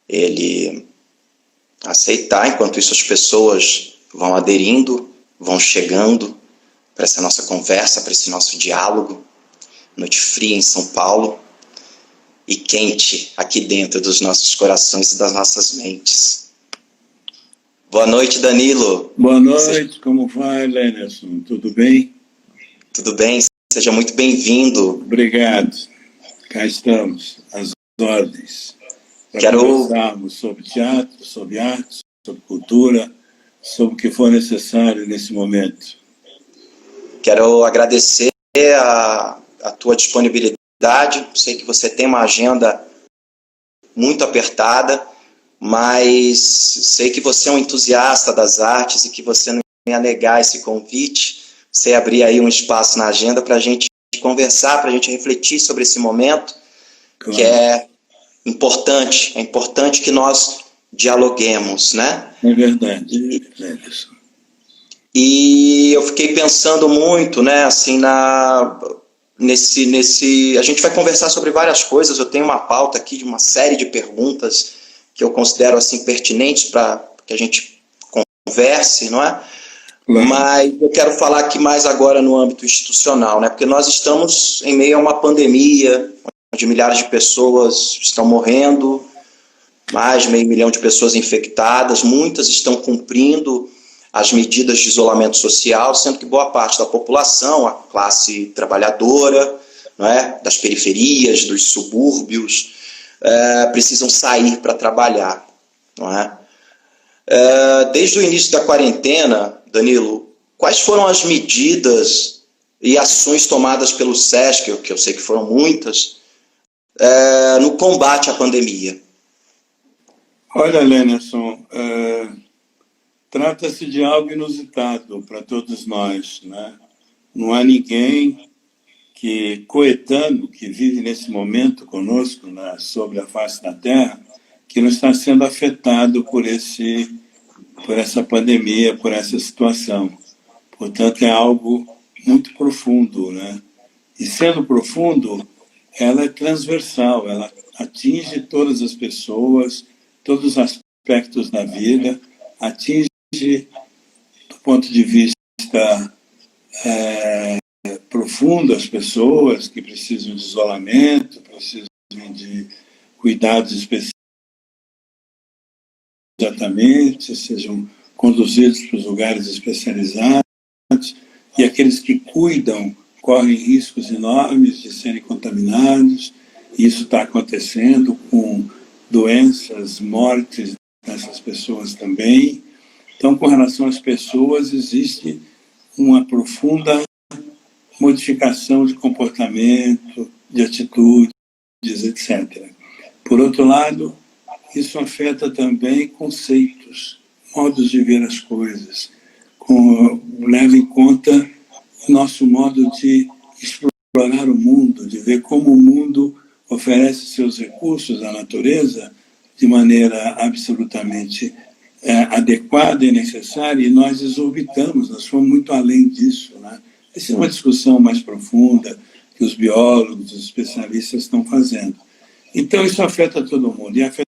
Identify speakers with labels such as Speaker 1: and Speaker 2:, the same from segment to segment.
Speaker 1: ele aceitar. Enquanto isso, as pessoas vão aderindo, vão chegando para essa nossa conversa, para esse nosso diálogo. Noite fria em São Paulo e quente aqui dentro dos nossos corações e das nossas mentes. Boa noite, Danilo.
Speaker 2: Boa noite, como vai, Lennerson? Tudo bem?
Speaker 1: Tudo bem, seja muito bem-vindo.
Speaker 2: Obrigado. Cá estamos, às ordens, para conversarmos sobre teatro, sobre arte, sobre cultura, sobre o que for necessário nesse momento.
Speaker 1: Quero agradecer a tua disponibilidade. Sei que você tem uma agenda muito apertada, mas sei que você é um entusiasta das artes e que você não ia negar esse convite. Você abrir aí um espaço na agenda para a gente conversar, para a gente refletir sobre esse momento, claro, que é importante. É importante que nós dialoguemos, né?
Speaker 2: É verdade.
Speaker 1: E eu fiquei pensando muito, né, assim, nesse... A gente vai conversar sobre várias coisas. Eu tenho uma pauta aqui de uma série de perguntas que eu considero, assim, pertinentes para que a gente converse, não é? Claro. Mas eu quero falar aqui mais agora no âmbito institucional, né? Porque nós estamos em meio a uma pandemia, onde milhares de pessoas estão morrendo, mais de 500 mil de pessoas infectadas, muitas estão cumprindo as medidas de isolamento social, sendo que boa parte da população, a classe trabalhadora, não é? Das periferias, dos subúrbios, precisam sair para trabalhar, não é? Desde o início da quarentena, Danilo, quais foram as medidas e ações tomadas pelo SESC, que eu sei que foram muitas, no combate à pandemia?
Speaker 2: Olha, Lennerson, trata-se de algo inusitado para todos nós, né? Não há ninguém coetâneo, que vive nesse momento conosco, né, sobre a face da Terra, que não está sendo afetado por essa pandemia, por essa situação. Portanto, é algo muito profundo, né? E sendo profundo, ela é transversal, ela atinge todas as pessoas, todos os aspectos da vida, atinge, do ponto de vista profundo, as pessoas que precisam de isolamento, precisam de cuidados especiais, exatamente, sejam conduzidos para os lugares especializados, e aqueles que cuidam correm riscos enormes de serem contaminados. Isso está acontecendo com doenças, mortes dessas pessoas também. Então, com relação às pessoas, existe uma profunda modificação de comportamento, de atitudes, etc. Por outro lado, isso afeta também conceitos, modos de ver as coisas, leva em conta o nosso modo de explorar o mundo, de ver como o mundo oferece seus recursos à natureza de maneira absolutamente adequada e necessária, e nós exorbitamos, nós fomos muito além disso, né? Essa é uma discussão mais profunda que os biólogos, os especialistas estão fazendo. Então, isso afeta todo mundo, e afeta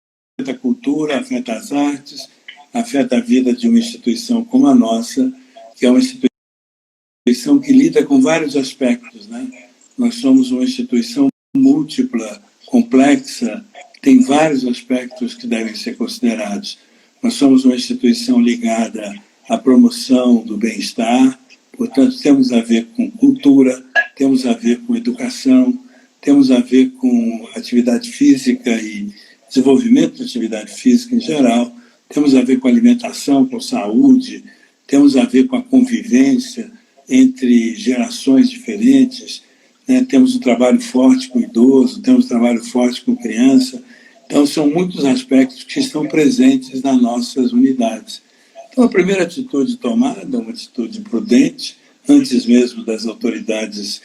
Speaker 2: a cultura, afeta as artes, afeta a vida de uma instituição como a nossa, que é uma instituição que lida com vários aspectos, né? Nós somos uma instituição múltipla, complexa, tem vários aspectos que devem ser considerados. Nós somos uma instituição ligada à promoção do bem-estar, portanto, temos a ver com cultura, temos a ver com educação, temos a ver com atividade física e desenvolvimento de atividade física em geral, temos a ver com alimentação, com saúde, temos a ver com a convivência entre gerações diferentes, né? Temos um trabalho forte com idoso, temos um trabalho forte com criança. Então, são muitos aspectos que estão presentes nas nossas unidades. Então, a primeira atitude tomada, uma atitude prudente, antes mesmo das autoridades,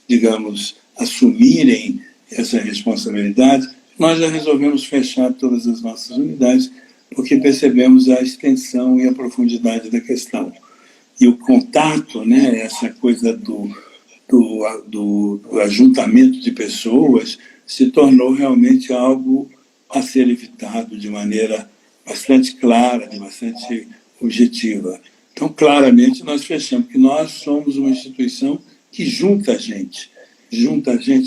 Speaker 2: digamos, assumirem essa responsabilidade, nós já resolvemos fechar todas as nossas unidades, porque percebemos a extensão e a profundidade da questão. E o contato, né, essa coisa do ajuntamento de pessoas, se tornou realmente algo a ser evitado de maneira bastante clara, bastante objetiva. Então, claramente, nós fechamos que nós somos uma instituição que junta a gente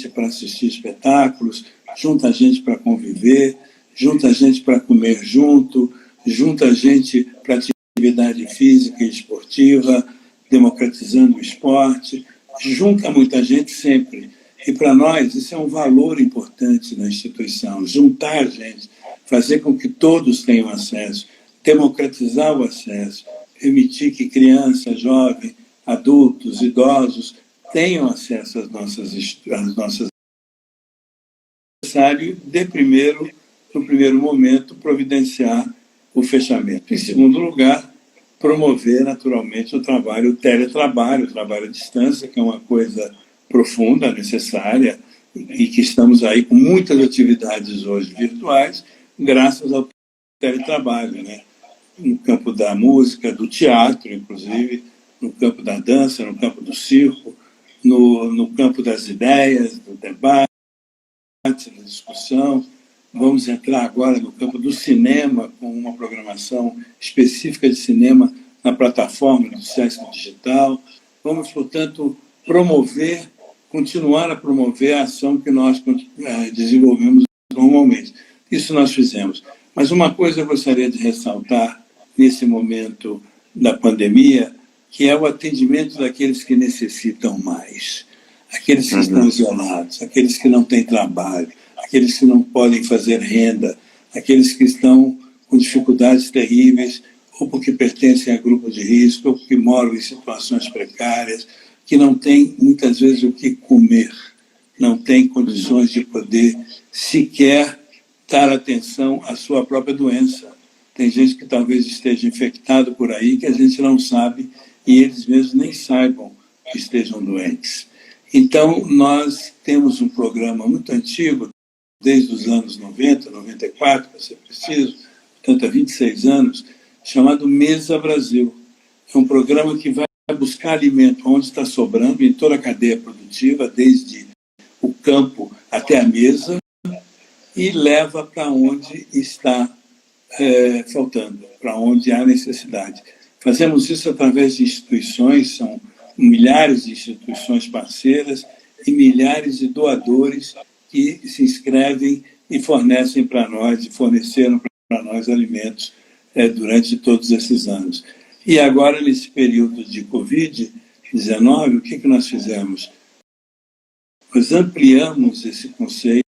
Speaker 2: para assistir espetáculos, junta a gente para conviver, junta a gente para comer junto, junta a gente para atividade física e esportiva, democratizando o esporte, junta muita gente sempre. E para nós isso é um valor importante na instituição, juntar gente, fazer com que todos tenham acesso, democratizar o acesso, permitir que crianças, jovens, adultos, idosos tenham acesso às nossas necessário no primeiro momento, providenciar o fechamento. Em segundo lugar, promover naturalmente o teletrabalho, o trabalho à distância, que é uma coisa profunda, necessária, e que estamos aí com muitas atividades hoje virtuais, graças ao teletrabalho, né? No campo da música, do teatro, inclusive, no campo da dança, no campo do circo, no campo das ideias, do debate, da discussão. Vamos entrar agora no campo do cinema, com uma programação específica de cinema na plataforma do Sesc Digital. Vamos, portanto, continuar a promover a ação que nós desenvolvemos normalmente. Isso nós fizemos. Mas uma coisa eu gostaria de ressaltar nesse momento da pandemia, que é o atendimento daqueles que necessitam mais, aqueles que estão isolados, aqueles que não têm trabalho, aqueles que não podem fazer renda, aqueles que estão com dificuldades terríveis, ou porque pertencem a grupo de risco, ou porque moram em situações precárias, que não têm, muitas vezes, o que comer, não têm condições de poder sequer dar atenção à sua própria doença. Tem gente que talvez esteja infectado por aí, que a gente não sabe, e eles mesmos nem saibam que estejam doentes. Então, nós temos um programa muito antigo, desde os anos 90, 94, para ser preciso, portanto, há 26 anos, chamado Mesa Brasil. É um programa que vai buscar alimento onde está sobrando, em toda a cadeia produtiva, desde o campo até a mesa, e leva para onde está faltando, para onde há necessidade. Fazemos isso através de instituições, são milhares de instituições parceiras e milhares de doadores que se inscrevem e fornecem para nós, e forneceram para nós alimentos durante todos esses anos. E agora, nesse período de Covid-19, o que nós fizemos? Nós ampliamos esse conceito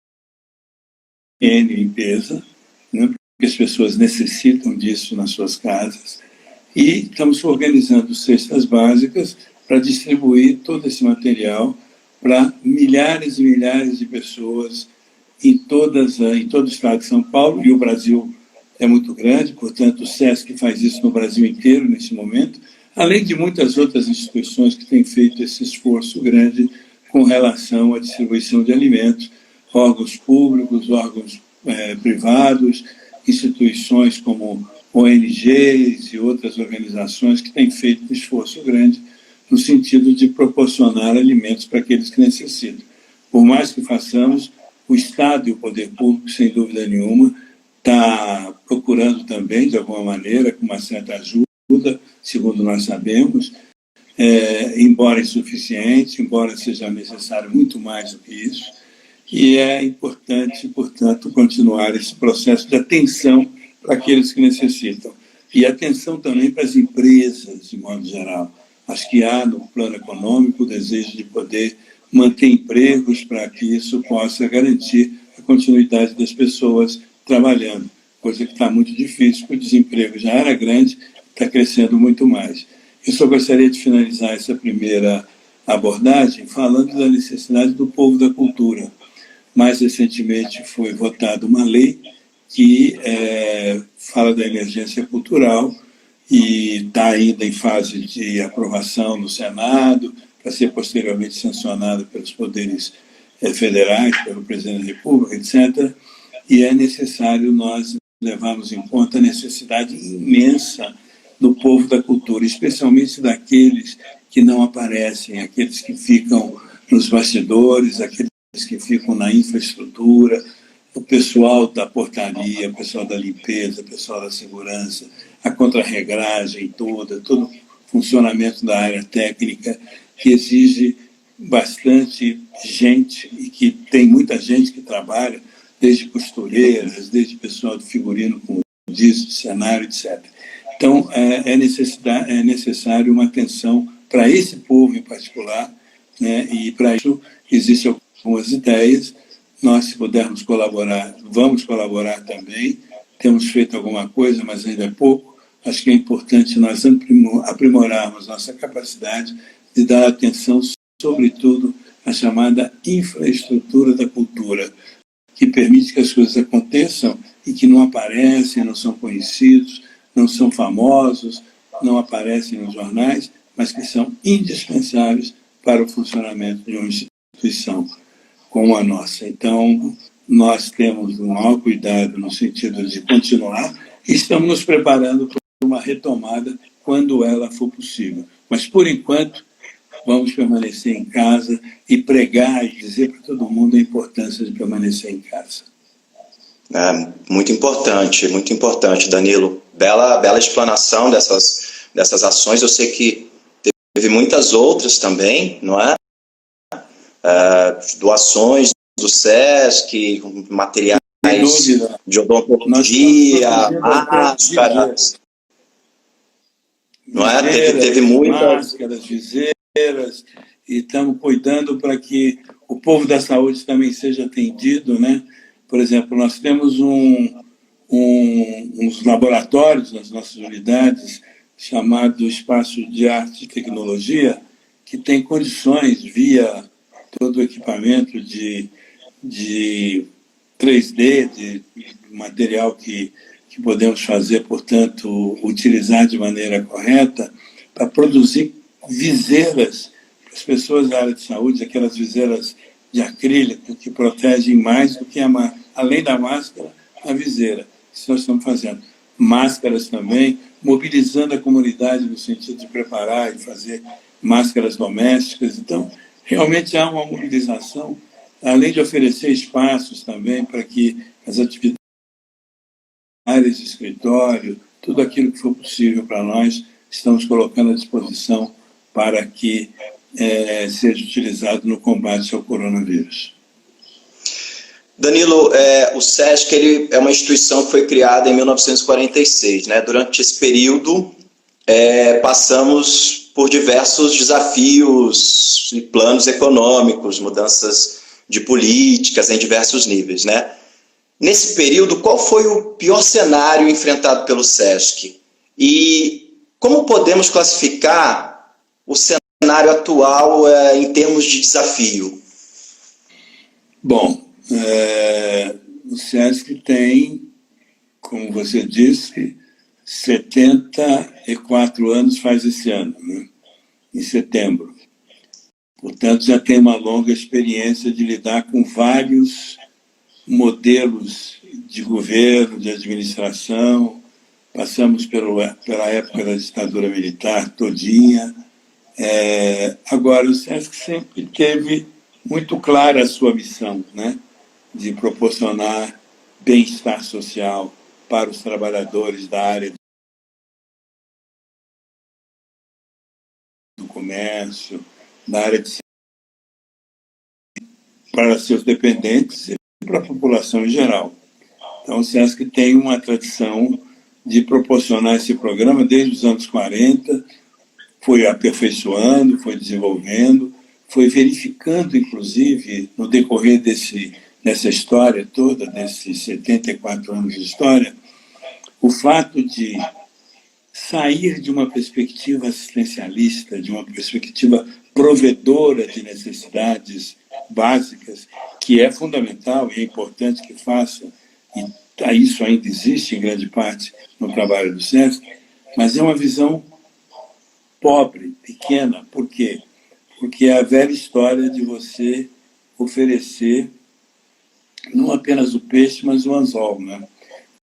Speaker 2: em limpeza, né, porque as pessoas necessitam disso nas suas casas, e estamos organizando cestas básicas para distribuir todo esse material para milhares e milhares de pessoas em todo o estado de São Paulo, e o Brasil é muito grande, portanto, o Sesc faz isso no Brasil inteiro nesse momento, além de muitas outras instituições que têm feito esse esforço grande com relação à distribuição de alimentos, órgãos públicos, órgãos privados, instituições como ONGs e outras organizações que têm feito um esforço grande no sentido de proporcionar alimentos para aqueles que necessitam. Por mais que façamos, o Estado e o poder público, sem dúvida nenhuma, está procurando também, de alguma maneira, com uma certa ajuda, segundo nós sabemos, embora insuficiente, embora seja necessário muito mais do que isso, e é importante, portanto, continuar esse processo de atenção para aqueles que necessitam. E atenção também para as empresas, de modo geral. Acho que há, no plano econômico, o desejo de poder manter empregos para que isso possa garantir a continuidade das pessoas trabalhando, coisa que está muito difícil, porque o desemprego já era grande, está crescendo muito mais. Eu só gostaria de finalizar essa primeira abordagem falando da necessidade do povo da cultura. Mais recentemente foi votada uma lei que fala da emergência cultural e está ainda em fase de aprovação no Senado, para ser posteriormente sancionada pelos poderes federais, pelo presidente da República, etc. E é necessário nós levarmos em conta a necessidade imensa do povo da cultura, especialmente daqueles que não aparecem, aqueles que ficam nos bastidores, aqueles que ficam na infraestrutura, o pessoal da portaria, o pessoal da limpeza, o pessoal da segurança, a contrarregragem toda, todo o funcionamento da área técnica, que exige bastante gente e que tem muita gente que trabalha, desde costureiras, desde pessoal de figurino, como diz, de cenário, etc. Então, é necessário uma atenção para esse povo em particular, né? E para isso existem algumas ideias. Nós, se pudermos colaborar, vamos colaborar também. Temos feito alguma coisa, mas ainda é pouco. Acho que é importante nós aprimorarmos nossa capacidade de dar atenção, sobretudo, à chamada infraestrutura da cultura, que permite que as coisas aconteçam e que não aparecem, não são conhecidos, não são famosos, não aparecem nos jornais, mas que são indispensáveis para o funcionamento de uma instituição como a nossa. Então, nós temos um maior cuidado no sentido de continuar e estamos nos preparando para uma retomada quando ela for possível. Mas, por enquanto, vamos permanecer em casa e pregar e dizer para todo mundo a importância de permanecer em casa.
Speaker 1: Muito importante, Danilo. Bela explanação dessas ações. Eu sei que teve muitas outras também, não é? Doações do SESC, materiais de odontologia, máscaras. Não é? Teve muitas
Speaker 2: máscaras, viseiras, e estamos cuidando para que o povo da saúde também seja atendido, né? Por exemplo, nós temos uns laboratórios nas nossas unidades, chamado Espaço de Arte e Tecnologia, que tem condições, via todo o equipamento de 3D, de material que podemos fazer, portanto, utilizar de maneira correta, para produzir viseiras para as pessoas da área de saúde, aquelas viseiras de acrílico que protegem mais do que além da máscara, a viseira. Isso nós estamos fazendo. Máscaras também, mobilizando a comunidade no sentido de preparar e fazer máscaras domésticas. Então, realmente há uma mobilização, além de oferecer espaços também para que as atividades, áreas de escritório, tudo aquilo que for possível para nós, estamos colocando à disposição para que seja utilizado no combate ao coronavírus.
Speaker 1: Danilo, o SESC ele é uma instituição que foi criada em 1946. Né? Durante esse período, passamos por diversos desafios e planos econômicos, mudanças de políticas em diversos níveis. Né? Nesse período, qual foi o pior cenário enfrentado pelo SESC? E como podemos classificar o cenário atual em termos de desafio?
Speaker 2: Bom, o SESC tem, como você disse, 74 anos faz esse ano, né? Em setembro. Portanto, já tem uma longa experiência de lidar com vários modelos de governo, de administração. Passamos pela época da ditadura militar todinha. Agora, o SESC sempre teve muito clara a sua missão, né? De proporcionar bem-estar social para os trabalhadores da área do comércio, da área de para seus dependentes e para a população em geral. Então, o SESC tem uma tradição de proporcionar esse programa desde os anos 40, foi aperfeiçoando, foi desenvolvendo, foi verificando, inclusive, no decorrer dessa história toda, desses 74 anos de história, o fato de sair de uma perspectiva assistencialista, de uma perspectiva provedora de necessidades básicas, que é fundamental e é importante que faça, e isso ainda existe em grande parte no trabalho do SESC, mas é uma visão pobre, pequena. Por quê? Porque é a velha história de você oferecer não apenas o peixe, mas o anzol, né?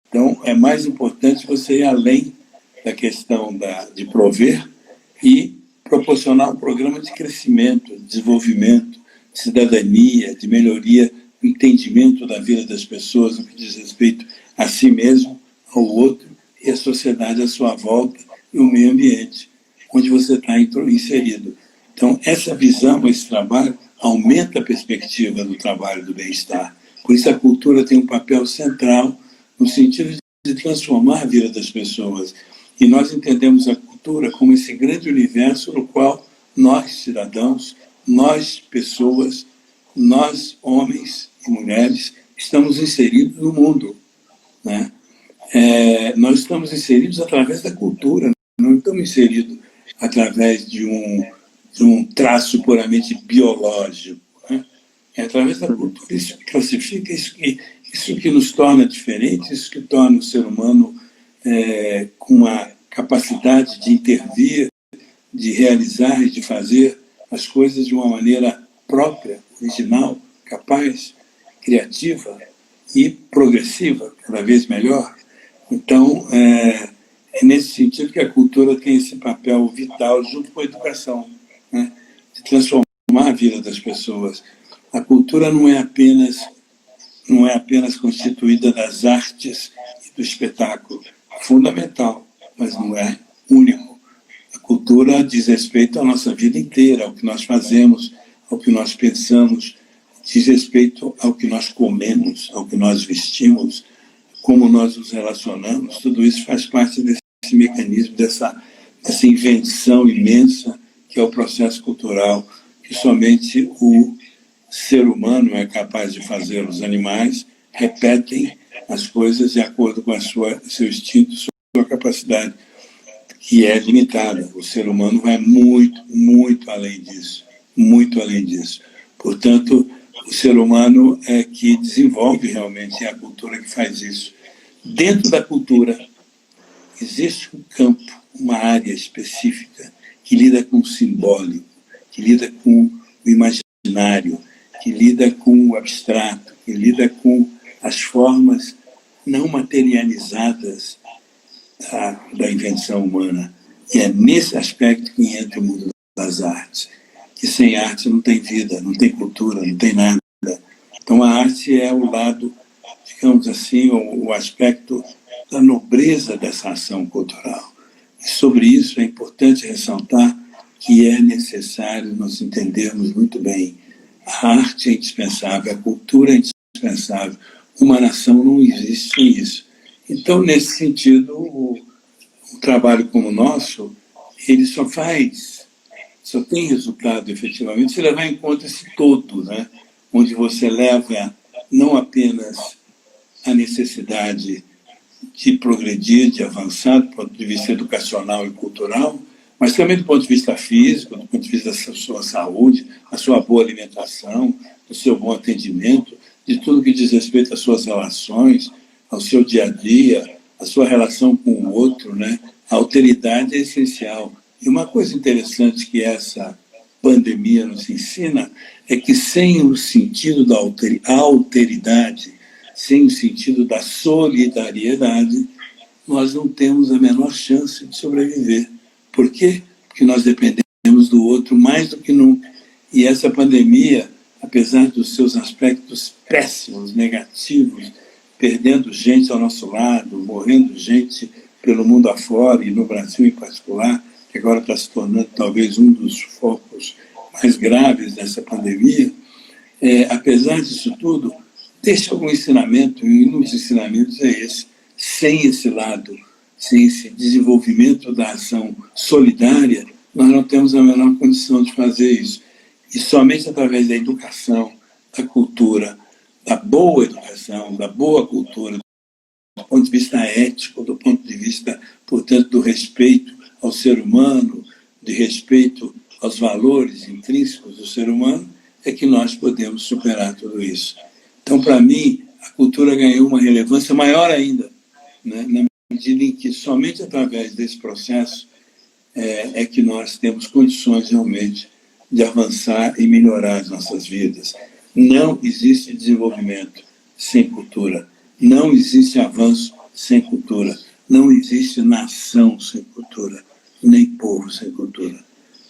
Speaker 2: Então, é mais importante você ir além da questão de prover e proporcionar um programa de crescimento, de desenvolvimento, de cidadania, de melhoria o entendimento da vida das pessoas, no que diz respeito a si mesmo, ao outro, e a sociedade à sua volta, e o meio ambiente, onde você está inserido. Então, essa visão, esse trabalho, aumenta a perspectiva do trabalho do bem-estar. Por isso, a cultura tem um papel central no sentido de transformar a vida das pessoas. E nós entendemos a cultura como esse grande universo no qual nós, cidadãos, nós, pessoas, nós, homens e mulheres, estamos inseridos no mundo, né? Nós estamos inseridos através da cultura, não estamos inseridos através de um traço puramente biológico, né? É através da cultura. Isso que classifica, isso que nos torna diferentes, isso que torna o ser humano com a capacidade de intervir, de realizar e de fazer as coisas de uma maneira própria, original, capaz, criativa e progressiva, cada vez melhor. Então, é nesse sentido que a cultura tem esse papel vital junto com a educação, né? De transformar a vida das pessoas. A cultura não é apenas constituída das artes e do espetáculo. É fundamental, mas não é único. A cultura diz respeito à nossa vida inteira, ao que nós fazemos, ao que nós pensamos, diz respeito ao que nós comemos, ao que nós vestimos, como nós nos relacionamos. Tudo isso faz parte desse mecanismo, dessa invenção imensa que é o processo cultural, que somente o ser humano é capaz de fazer. Os animais repetem as coisas de acordo com seu instinto, sua capacidade, que é limitada. O ser humano vai muito, muito além disso, muito além disso. Portanto, o ser humano é que desenvolve realmente, é a cultura que faz isso. Dentro da cultura, existe um campo, uma área específica que lida com o simbólico, que lida com o imaginário, que lida com o abstrato, que lida com as formas não materializadas da invenção humana. E é nesse aspecto que entra o mundo das artes, que sem arte não tem vida, não tem cultura, não tem nada. Então a arte é o lado, digamos assim, o aspecto da nobreza dessa ação cultural. E sobre isso é importante ressaltar que é necessário nós entendermos muito bem. A arte é indispensável, a cultura é indispensável. Uma nação não existe sem isso. Então, nesse sentido, um trabalho como o nosso, ele só tem resultado efetivamente se levar em conta esse todo, né? Onde você leva não apenas a necessidade de progredir, de avançar do ponto de vista educacional e cultural, mas também do ponto de vista físico, do ponto de vista da sua saúde, a sua boa alimentação, do seu bom atendimento, de tudo que diz respeito às suas relações, ao seu dia a dia, a sua relação com o outro, né? A alteridade é essencial. E uma coisa interessante que essa pandemia nos ensina é que sem o sentido da alteridade, sem o sentido da solidariedade, nós não temos a menor chance de sobreviver. Por quê? Porque nós dependemos do outro mais do que nunca. E essa pandemia, apesar dos seus aspectos péssimos, negativos, perdendo gente ao nosso lado, morrendo gente pelo mundo afora e no Brasil em particular, que agora está se tornando talvez um dos focos mais graves dessa pandemia, apesar disso tudo, deixa algum ensinamento, e um dos ensinamentos é esse: sem esse lado, sem esse desenvolvimento da ação solidária, nós não temos a menor condição de fazer isso. E somente através da educação, da cultura, da boa educação, da boa cultura, do ponto de vista ético, do ponto de vista, portanto, do respeito ao ser humano, de respeito aos valores intrínsecos do ser humano, é que nós podemos superar tudo isso. Então, para mim, a cultura ganhou uma relevância maior ainda, né, na medida em que somente através desse processo é que nós temos condições realmente de avançar e melhorar as nossas vidas. Não existe desenvolvimento sem cultura, não existe avanço sem cultura, não existe nação sem cultura, nem povo sem cultura.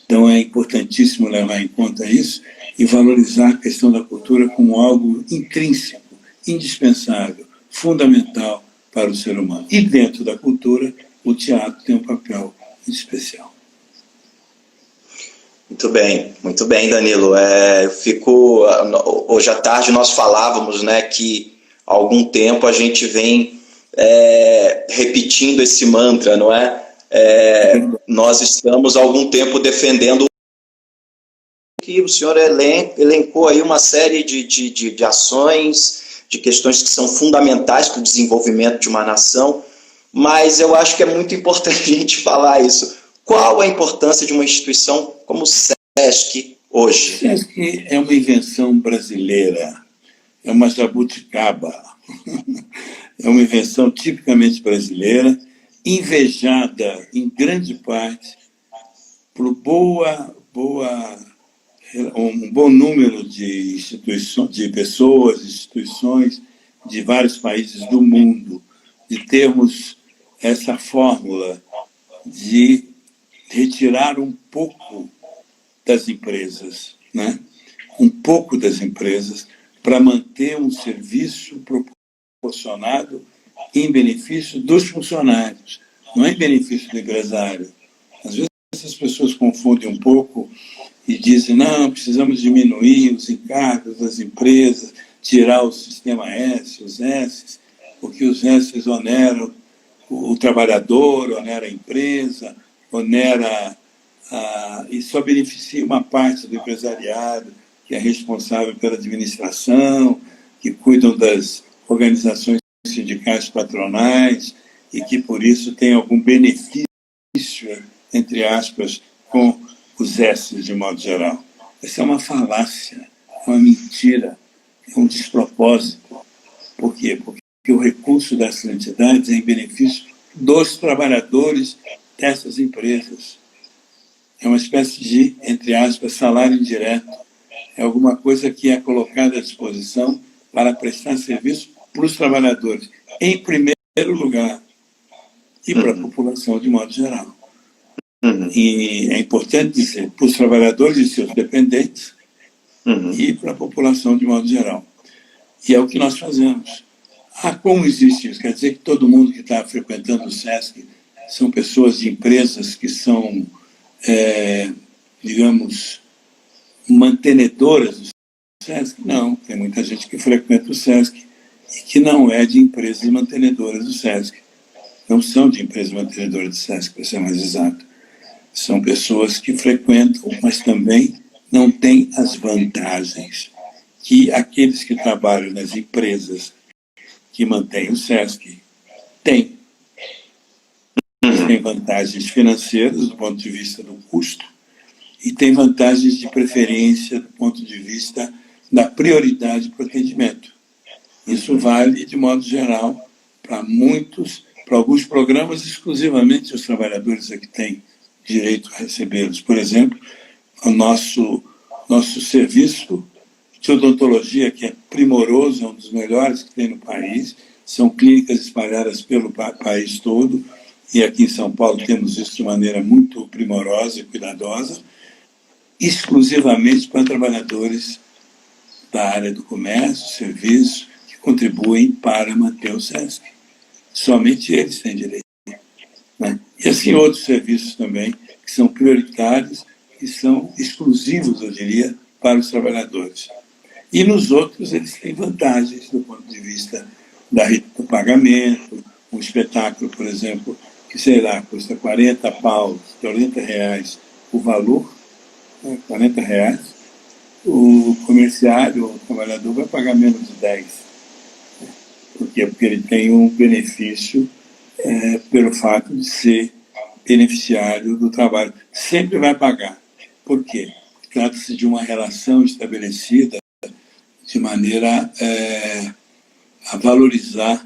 Speaker 2: Então é importantíssimo levar em conta isso e valorizar a questão da cultura como algo intrínseco, indispensável, fundamental para o ser humano. E dentro da cultura, o teatro tem um papel especial.
Speaker 1: Muito bem, Danilo. Hoje à tarde nós falávamos, né, que há algum tempo a gente vem repetindo esse mantra, não é? Nós estamos há algum tempo defendendo que o senhor elencou aí uma série de ações, de questões que são fundamentais para o desenvolvimento de uma nação, mas eu acho que é muito importante a gente falar isso. Qual a importância de uma instituição como o SESC hoje?
Speaker 2: O SESC é uma invenção brasileira, é uma jabuticaba, é uma invenção tipicamente brasileira, invejada em grande parte por um bom número de instituições, de pessoas, instituições de vários países do mundo, de termos essa fórmula de retirar um pouco das empresas, né? Um pouco das empresas, para manter um serviço proporcionado em benefício dos funcionários, não é em benefício do empresário. Às vezes as pessoas confundem um pouco e dizem, não, precisamos diminuir os encargos das empresas, tirar o sistema S, os S, porque os S oneram o trabalhador, onera a empresa, onera e só beneficia uma parte do empresariado, que é responsável pela administração, que cuidam das organizações sindicais patronais e que, por isso, tem algum benefício, entre aspas, com os S's, de modo geral. Essa é uma falácia, uma mentira, é um despropósito. Por quê? Porque o recurso dessas entidades é em benefício dos trabalhadores dessas empresas. É uma espécie de, entre aspas, salário indireto. É alguma coisa que é colocada à disposição para prestar serviço para os trabalhadores, em primeiro lugar, e para a população de modo geral. E é importante dizer, para os trabalhadores e seus dependentes e para a população de modo geral. E é o que nós fazemos. Como existe isso? Quer dizer que todo mundo que está frequentando o SESC são pessoas de empresas que são, digamos, mantenedoras do SESC? Não, tem muita gente que frequenta o SESC e que não é de empresas mantenedoras do SESC. Não são de empresas mantenedoras do SESC, para ser mais exato. São pessoas que frequentam, mas também não têm as vantagens que aqueles que trabalham nas empresas que mantêm o SESC têm. Eles têm vantagens financeiras do ponto de vista do custo e têm vantagens de preferência do ponto de vista da prioridade para o atendimento. Isso vale, de modo geral, para alguns programas, exclusivamente os trabalhadores é que têm direito a recebê-los. Por exemplo, o nosso serviço de odontologia, que é primoroso, é um dos melhores que tem no país, são clínicas espalhadas pelo país todo, e aqui em São Paulo temos isso de maneira muito primorosa e cuidadosa, exclusivamente para trabalhadores da área do comércio, serviço, que contribuem para manter o SESC. Somente eles têm direito. Né? E assim outros serviços também, que são prioritários e são exclusivos, eu diria, para os trabalhadores. E nos outros eles têm vantagens do ponto de vista do pagamento. Um espetáculo, por exemplo, que, sei lá, custa 40 paus, 40 reais o valor, né, 40 reais, o comerciário, o trabalhador, vai pagar menos de 10. Por quê? Porque ele tem um benefício pelo fato de ser beneficiário do trabalho. Sempre vai pagar. Por quê? Trata-se de uma relação estabelecida de maneira a valorizar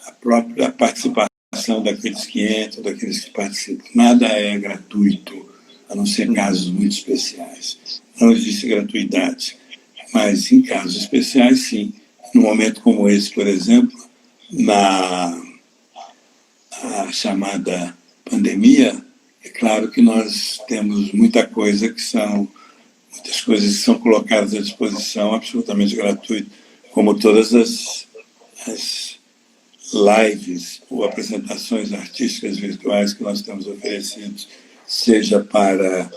Speaker 2: a própria participação daqueles que entram, daqueles que participam. Nada é gratuito, a não ser casos muito especiais. Não existe gratuidade. Mas em casos especiais, sim. Num momento como esse, por exemplo, na chamada pandemia, é claro que nós temos muita coisa que são muitas coisas que são colocadas à disposição absolutamente gratuito, como todas as lives ou apresentações artísticas virtuais que nós temos oferecido, seja para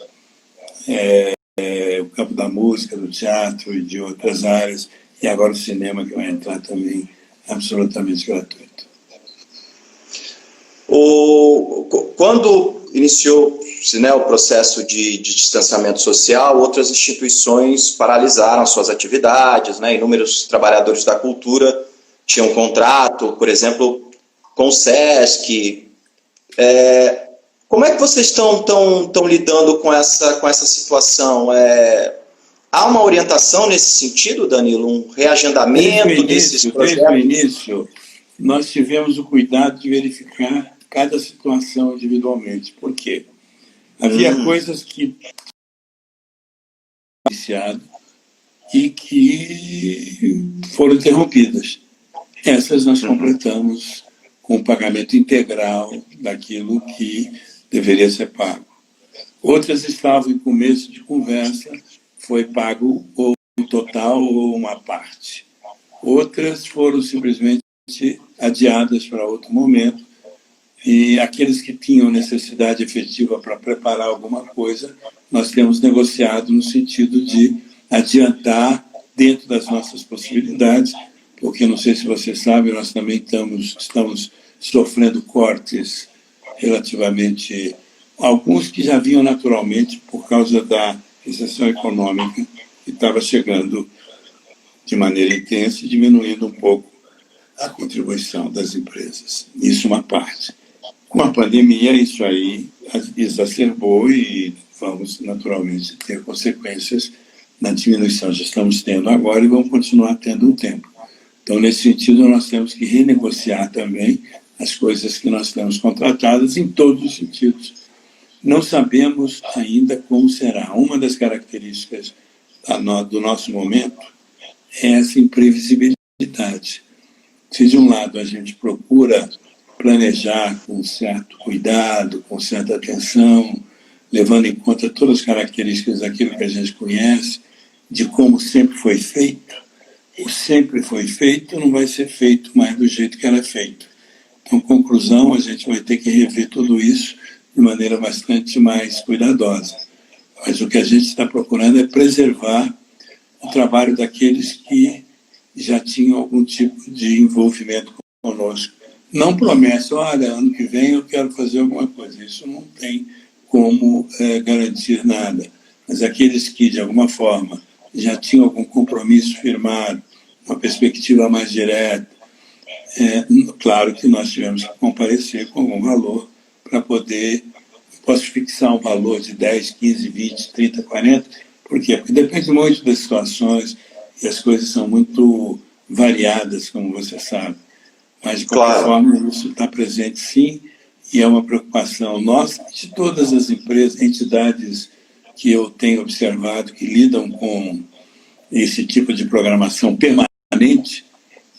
Speaker 2: o campo da música, do teatro e de outras áreas, e agora o cinema, que vai entrar também absolutamente gratuito.
Speaker 1: Quando iniciou-se, né, o processo de distanciamento social, outras instituições paralisaram suas atividades, né, inúmeros trabalhadores da cultura tinham contrato, por exemplo, com o SESC. Como é que vocês estão lidando com essa situação? Há uma orientação nesse sentido, Danilo? Um reagendamento desses projetos?
Speaker 2: Desde o início, nós tivemos o cuidado de verificar cada situação individualmente. Por quê? Havia coisas que iniciado e que foram interrompidas. Essas nós completamos com o pagamento integral daquilo que deveria ser pago. Outras estavam em começo de conversa, foi pago ou o total ou uma parte. Outras foram simplesmente adiadas para outro momento, e aqueles que tinham necessidade efetiva para preparar alguma coisa, nós temos negociado no sentido de adiantar dentro das nossas possibilidades, porque, não sei se você sabe, nós também estamos sofrendo cortes relativamente, alguns que já vinham naturalmente por causa da recessão econômica que estava chegando de maneira intensa e diminuindo um pouco a contribuição das empresas. Isso uma parte. Com a pandemia, isso aí exacerbou e vamos naturalmente ter consequências na diminuição. Já estamos tendo agora e vamos continuar tendo um tempo. Então, nesse sentido, nós temos que renegociar também as coisas que nós temos contratadas em todos os sentidos. Não sabemos ainda como será. Uma das características do nosso momento é essa imprevisibilidade. Se, de um lado, a gente procura planejar com certo cuidado, com certa atenção, levando em conta todas as características daquilo que a gente conhece, de como sempre foi feito, o sempre foi feito não vai ser feito mais do jeito que era feito. Então, conclusão, a gente vai ter que rever tudo isso de maneira bastante mais cuidadosa. Mas o que a gente está procurando é preservar o trabalho daqueles que já tinham algum tipo de envolvimento conosco. Não promessa, olha, ano que vem eu quero fazer alguma coisa. Isso não tem como garantir nada. Mas aqueles que, de alguma forma, já tinham algum compromisso firmado, uma perspectiva mais direta, claro que nós tivemos que comparecer com algum valor para poder, posso fixar um valor de 10, 15, 20, 30, 40, por quê? Porque depende muito das situações e as coisas são muito variadas, como você sabe. Mas, de qualquer forma, isso está presente sim, e é uma preocupação nossa, de todas as empresas, entidades que eu tenho observado que lidam com esse tipo de programação permanente,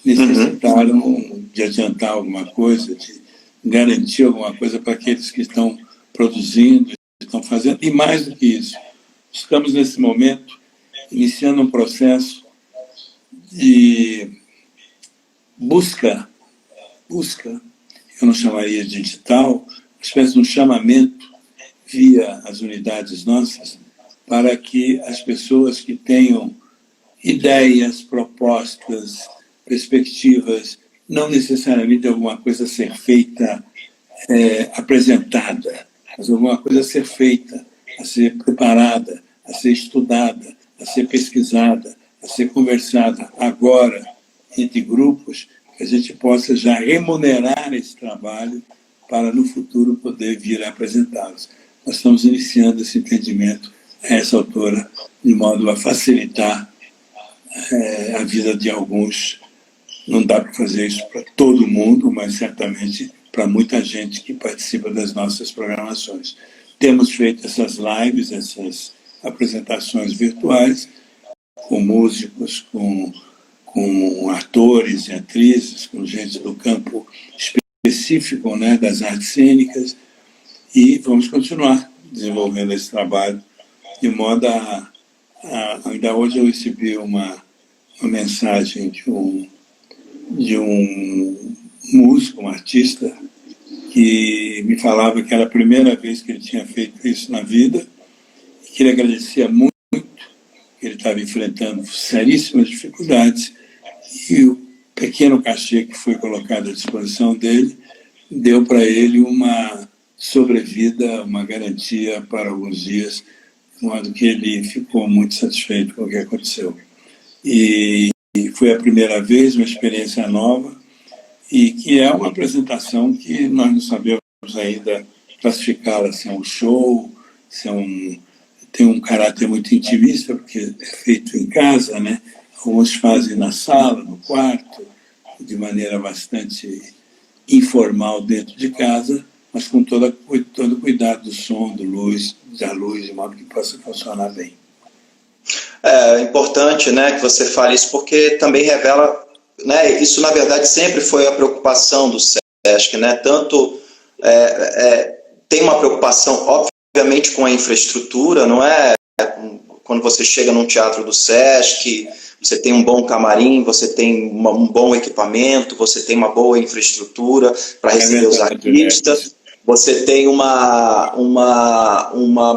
Speaker 2: necessitaram de adiantar alguma coisa, de garantir alguma coisa para aqueles que estão produzindo, estão fazendo, e mais do que isso, estamos nesse momento iniciando um processo de busca, eu não chamaria de digital, uma espécie de um chamamento via as unidades nossas para que as pessoas que tenham ideias, propostas, perspectivas, não necessariamente alguma coisa a ser feita, apresentada, mas alguma coisa a ser feita, a ser preparada, a ser estudada, a ser pesquisada, a ser conversada agora entre grupos, que a gente possa já remunerar esse trabalho para no futuro poder vir a apresentá-los. Nós estamos iniciando esse entendimento a essa altura, de modo a facilitar a vida de alguns. Não dá para fazer isso para todo mundo, mas certamente para muita gente que participa das nossas programações. Temos feito essas lives, essas apresentações virtuais, com músicos, com atores e atrizes, com gente do campo específico, né, das artes cênicas, e vamos continuar desenvolvendo esse trabalho de modo a Ainda hoje eu recebi uma mensagem de um músico, um artista, que me falava que era a primeira vez que ele tinha feito isso na vida, e que ele agradecia muito, que ele estava enfrentando seríssimas dificuldades, e o pequeno cachê que foi colocado à disposição dele deu para ele uma sobrevida, uma garantia para alguns dias, de modo que ele ficou muito satisfeito com o que aconteceu. E foi a primeira vez, uma experiência nova, e que é uma apresentação que nós não sabemos ainda classificá-la se é um show, se tem um caráter muito intimista, porque é feito em casa, né? Alguns fazem na sala, no quarto, de maneira bastante informal dentro de casa, mas com todo o cuidado do som, da luz, de modo que possa funcionar bem.
Speaker 1: É importante, né, que você fale isso, porque também revela, né, isso na verdade sempre foi a preocupação do SESC, né, tanto tem uma preocupação, obviamente, com a infraestrutura, não é? Quando você chega num teatro do SESC, você tem um bom camarim, você tem um bom equipamento, você tem uma boa infraestrutura para receber os artistas, você tem uma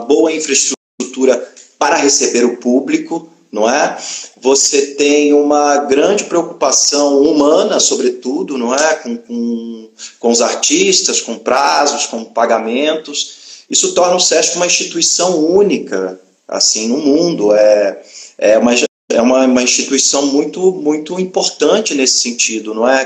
Speaker 1: boa infraestrutura para receber o público, não é? Você tem uma grande preocupação humana, sobretudo, não é? Com os artistas, com prazos, com pagamentos. Isso torna o SESC uma instituição única, assim, no mundo. É uma instituição muito, muito importante nesse sentido, não é?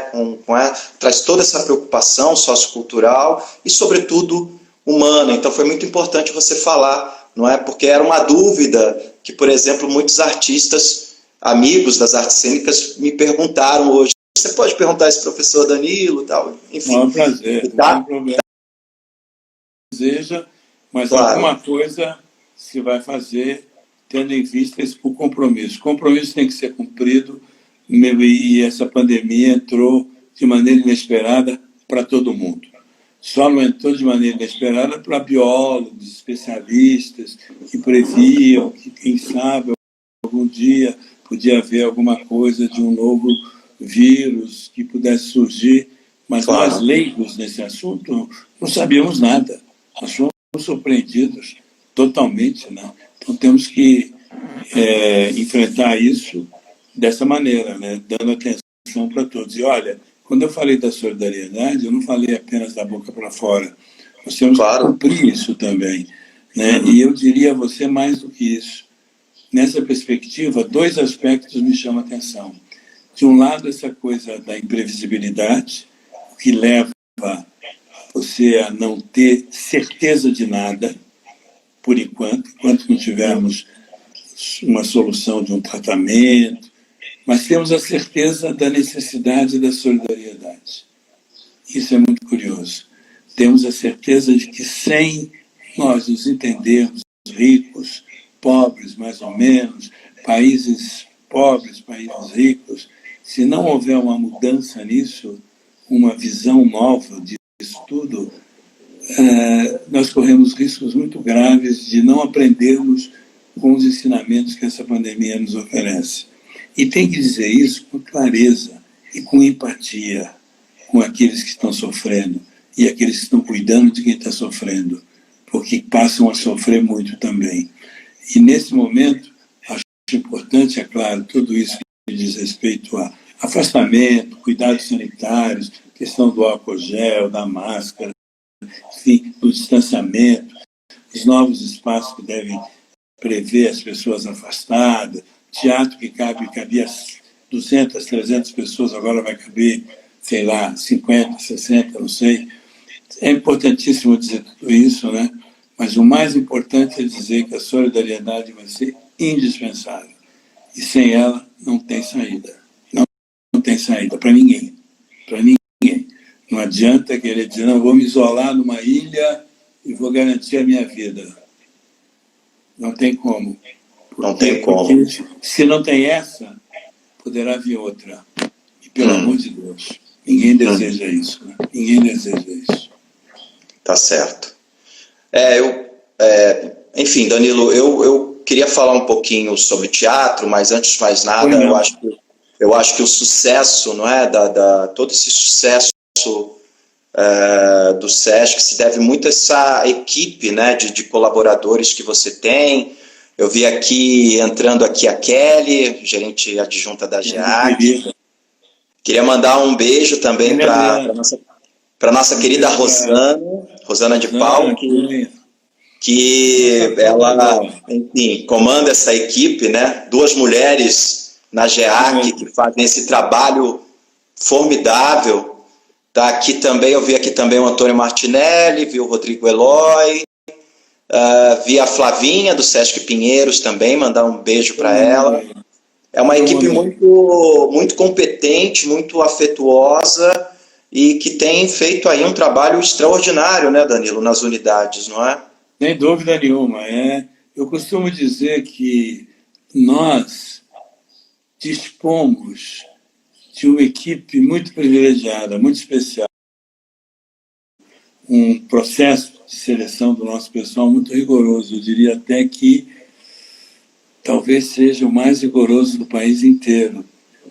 Speaker 1: Traz toda essa preocupação sociocultural e, sobretudo, humana. Então, foi muito importante você falar, não é? Porque era uma dúvida que, por exemplo, muitos artistas, amigos das artes cênicas, me perguntaram hoje. Você pode perguntar esse professor Danilo e tal? Enfim.
Speaker 2: É um prazer, não tem problema. Deseja, mas claro, alguma coisa se vai fazer tendo em vista o compromisso. O compromisso tem que ser cumprido, e essa pandemia entrou de maneira inesperada para todo mundo. Só não entrou de maneira inesperada para biólogos, especialistas, que previam que, quem sabe, algum dia podia haver alguma coisa de um novo vírus que pudesse surgir, mas claro, nós, leigos nesse assunto, não sabíamos nada. Nós fomos surpreendidos totalmente, né? Então temos que enfrentar isso dessa maneira, né? Dando atenção para todos. E olha, quando eu falei da solidariedade, eu não falei apenas da boca para fora. Nós temos que cumprir isso também, né? E eu diria a você mais do que isso. Nessa perspectiva, 2 aspectos me chamam a atenção. De um lado, essa coisa da imprevisibilidade, que leva você a não ter certeza de nada, por enquanto não tivermos uma solução de um tratamento, mas temos a certeza da necessidade da solidariedade. Isso é muito curioso. Temos a certeza de que sem nós nos entendermos ricos, pobres, mais ou menos, países pobres, países ricos, se não houver uma mudança nisso, uma visão nova disso tudo, nós corremos riscos muito graves de não aprendermos com os ensinamentos que essa pandemia nos oferece. E tem que dizer isso com clareza e com empatia com aqueles que estão sofrendo e aqueles que estão cuidando de quem está sofrendo, porque passam a sofrer muito também. E nesse momento, acho importante, é claro, tudo isso que diz respeito a afastamento, cuidados sanitários, questão do álcool gel, da máscara, enfim, do distanciamento, os novos espaços que devem prever as pessoas afastadas, teatro que cabia 200, 300 pessoas, agora vai caber, sei lá, 50, 60, não sei. É importantíssimo dizer tudo isso, né? Mas o mais importante é dizer que a solidariedade vai ser indispensável. E sem ela não tem saída. Não tem saída para ninguém. Para ninguém. Não adianta querer dizer, não, vou me isolar numa ilha e vou garantir a minha vida. Não tem como.
Speaker 1: Não tem como.
Speaker 2: Se não tem essa, poderá vir outra. E pelo amor de Deus, ninguém deseja isso. Né? Ninguém deseja isso.
Speaker 1: Tá certo. Enfim, Danilo, eu queria falar um pouquinho sobre teatro, mas antes de mais nada, eu acho que o sucesso, não é, todo esse sucesso do SESC se deve muito a essa equipe, né, de colaboradores que você tem. Eu vi aqui, entrando aqui, a Kelly, gerente adjunta da GEAC. Queria mandar um beijo também para nossa querida Rosana de Paulo, que ela, enfim, comanda essa equipe, né? 2 mulheres na GEAC que fazem esse trabalho formidável. Tá aqui também, eu vi aqui também o Antônio Martinelli, vi o Rodrigo Eloy, vi a Flavinha do Sesc Pinheiros também, mandar um beijo para ela. É uma equipe muito competente, muito afetuosa e que tem feito aí um trabalho extraordinário, né, Danilo, nas unidades, não é?
Speaker 2: Sem dúvida nenhuma. Eu costumo dizer que nós dispomos de uma equipe muito privilegiada, muito especial, um processo de seleção do nosso pessoal muito rigoroso. Eu diria até que talvez seja o mais rigoroso do país inteiro.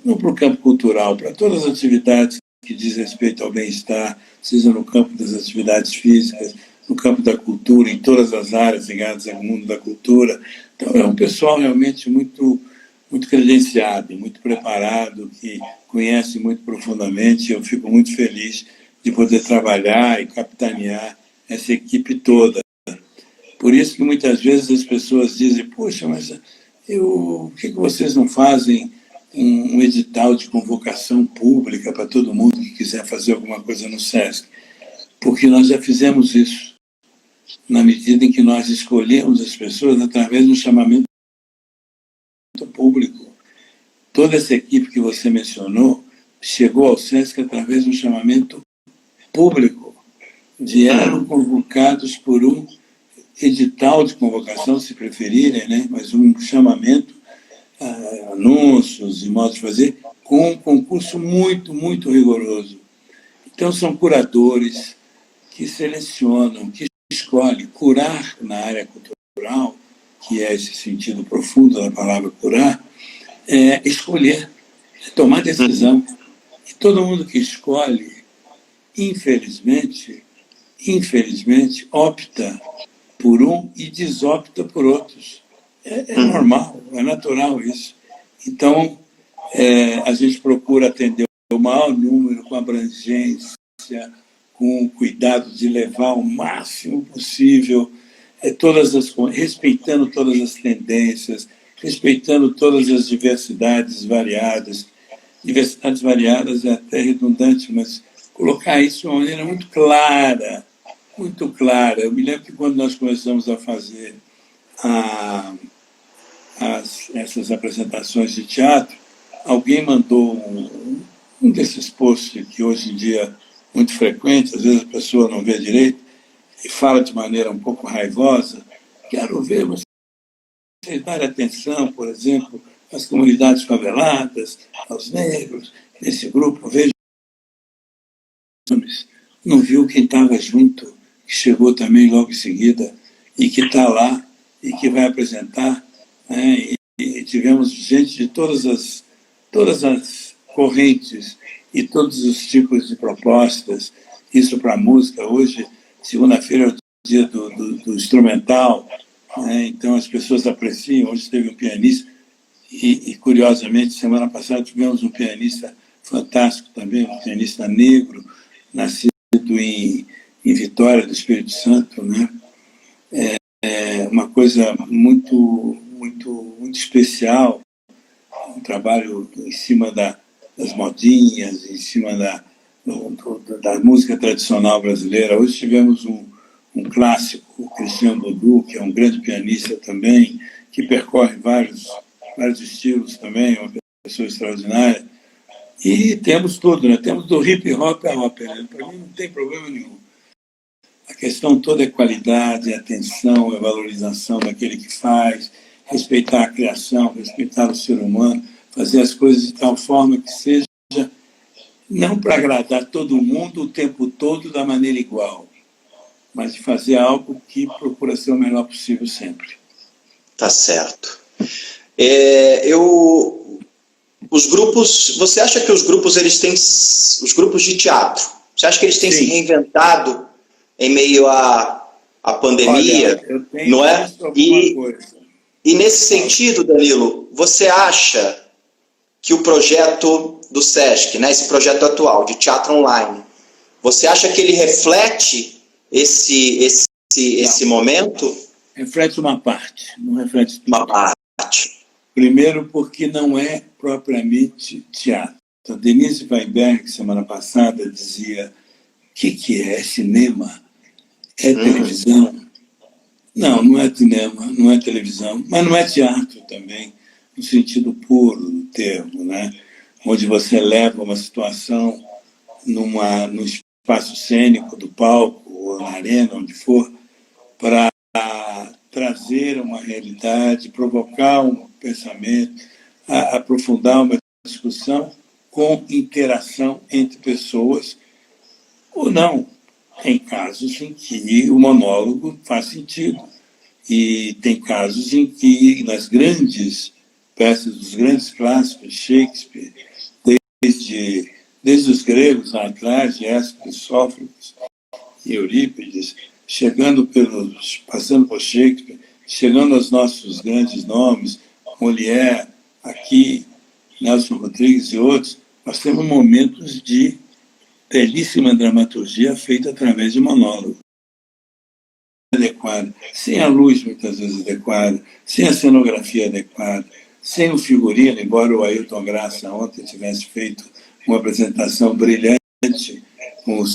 Speaker 2: Não para o campo cultural, para todas as atividades que diz respeito ao bem-estar, seja no campo das atividades físicas, no campo da cultura, em todas as áreas ligadas ao mundo da cultura. Então, é um pessoal realmente muito credenciado, muito preparado, que conhece muito profundamente. Eu fico muito feliz de poder trabalhar e capitanear essa equipe toda. Por isso que muitas vezes as pessoas dizem: poxa, mas por que vocês não fazem um edital de convocação pública para todo mundo que quiser fazer alguma coisa no SESC? Porque nós já fizemos isso, na medida em que nós escolhemos as pessoas através do chamamento público. Toda essa equipe que você mencionou chegou ao SESC através de um chamamento público. Vieram convocados por um edital de convocação, se preferirem, né? Mas um chamamento, anúncios e modos de fazer, com um concurso muito rigoroso. Então, são curadores que selecionam, que escolhem. Curar na área cultural, que é esse sentido profundo da palavra curar, é escolher, é tomar decisão. E todo mundo que escolhe, infelizmente, opta por um e desopta por outros. É normal, é natural isso. Então, a gente procura atender o maior número, com abrangência, com o cuidado de levar o máximo possível, respeitando todas as tendências, respeitando todas as diversidades variadas. Diversidades variadas é até redundante, mas colocar isso de uma maneira muito clara, muito clara. Eu me lembro que quando nós começamos a fazer essas apresentações de teatro, alguém mandou um desses posts que hoje em dia é muito frequente, às vezes a pessoa não vê direito, e fala de maneira um pouco raivosa: quero ver vocês darem atenção, por exemplo, às comunidades faveladas, aos negros, nesse grupo, vejo. Não viu quem estava junto, que chegou também logo em seguida, e que está lá, e que vai apresentar, né? E tivemos gente de todas as correntes e todos os tipos de propostas. Isso para a música. Hoje, segunda-feira, é o dia do instrumental, né? Então as pessoas apreciam. Hoje teve um pianista, e curiosamente, semana passada tivemos um pianista fantástico também, um pianista negro, nascido em Vitória do Espírito Santo, né? É uma coisa muito especial, um trabalho em cima das modinhas, em cima da música tradicional brasileira. Hoje tivemos um clássico, o Cristiano Bodu, que é um grande pianista também, que percorre vários estilos também, uma pessoa extraordinária. E temos tudo, né? Temos do hip hop à ópera. Para mim não tem problema nenhum. A questão toda é qualidade, é atenção, é valorização daquele que faz, respeitar a criação, respeitar o ser humano, fazer as coisas de tal forma que seja não para agradar todo mundo o tempo todo da maneira igual, mas de fazer algo que procura ser o melhor possível sempre.
Speaker 1: Tá certo. Os grupos, você acha que os grupos os grupos de teatro, você acha que eles têm se reinventado em meio à pandemia?
Speaker 2: Olha, eu tenho
Speaker 1: não é?
Speaker 2: visto alguma coisa.
Speaker 1: E nesse sentido, Danilo, você acha que o projeto do SESC, né, esse projeto atual de teatro online, você acha que ele reflete esse momento?
Speaker 2: Reflete uma parte, não reflete tudo.
Speaker 1: Uma parte.
Speaker 2: Primeiro, porque não é propriamente teatro. A Denise Weinberg, semana passada, dizia: o que é cinema? É televisão? Não, não é cinema, não é televisão, mas não é teatro também, no sentido puro do termo, né? Onde você leva uma situação no espaço cênico do palco, ou na arena, onde for, para trazer uma realidade, provocar um pensamento, aprofundar uma discussão com interação entre pessoas, ou não. Tem casos em que o monólogo faz sentido. E tem casos em que, nas grandes peças, dos grandes clássicos de Shakespeare, desde os gregos lá atrás, de Ésquilo, Sófocles e Eurípides, passando por Shakespeare, chegando aos nossos grandes nomes, Molière, aqui, Nelson Rodrigues e outros, nós temos momentos de belíssima dramaturgia feita através de monólogo. Adequada, sem a luz muitas vezes adequada, sem a cenografia adequada, sem o figurino, embora o Ailton Graça ontem tivesse feito uma apresentação brilhante com o